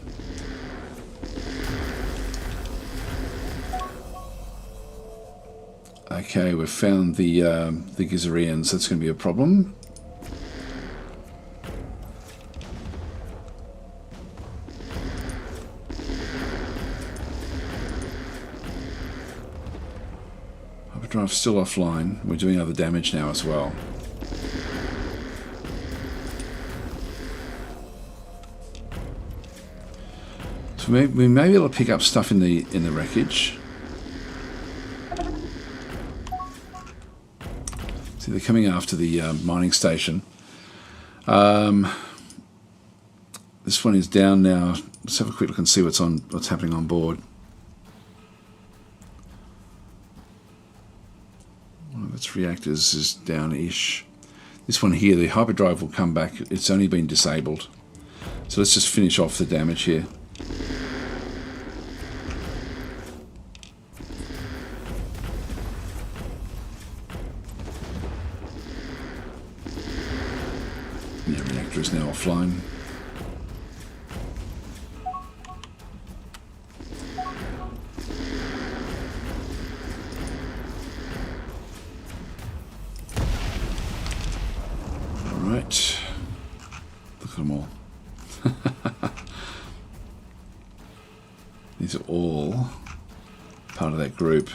Okay, we've found the Gizarians. That's going to be a problem. Hyperdrive's still offline. We're doing other damage now as well. So we may be able to pick up stuff in the wreckage. See, they're coming after the mining station. This one is down now. Let's have a quick look and see what's happening on board. One of its reactors is down-ish. This one here, the hyperdrive will come back. It's only been disabled. So let's just finish off the damage here. The reactor is now offline. Alright. Look at them all. These are all part of that group.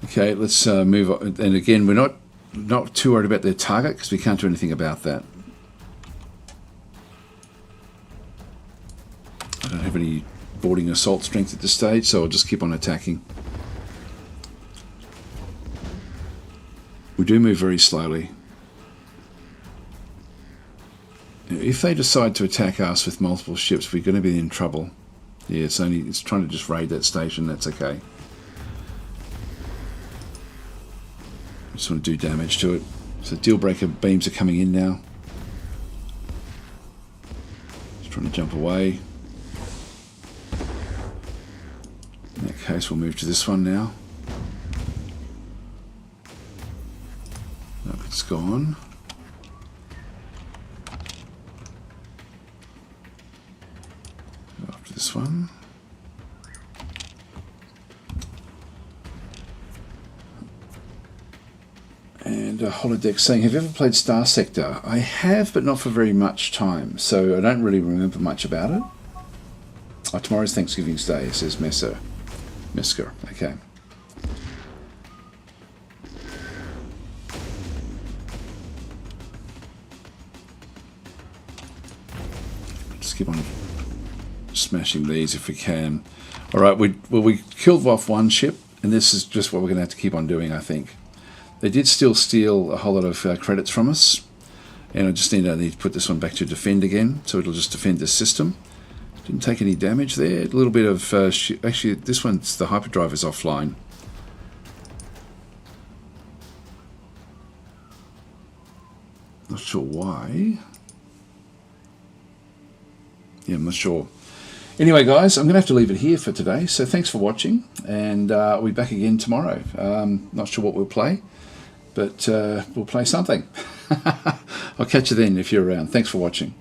Okay, let's move on. And again, we're not too worried about their target because we can't do anything about that. I don't have any boarding assault strength at this stage, so I'll just keep on attacking. We do move very slowly. If they decide to attack us with multiple ships, we're going to be in trouble. Yeah, it's trying to just raid that station. That's okay. Just want to do damage to it. So deal breaker beams are coming in now. Just trying to jump away. In that case, we'll move to this one now. Nope, it's gone. Go after this one. And Holodeck saying, have you ever played Star Sector? I have, but not for very much time, so I don't really remember much about it. Oh, tomorrow's Thanksgiving Day, says Messer. Mesker, okay. Just keep on smashing these if we can. Alright, we killed off one ship, and this is just what we're going to have to keep on doing, I think. They did still steal a whole lot of credits from us, and I just need to put this one back to defend again, so it'll just defend this system. Didn't take any damage there. A little bit of actually, this one's the hyperdrive is offline. Not sure why. Yeah, I'm not sure. Anyway, guys, I'm going to have to leave it here for today. So thanks for watching, and I'll be back again tomorrow. Not sure what we'll play, but we'll play something. I'll catch you then if you're around. Thanks for watching.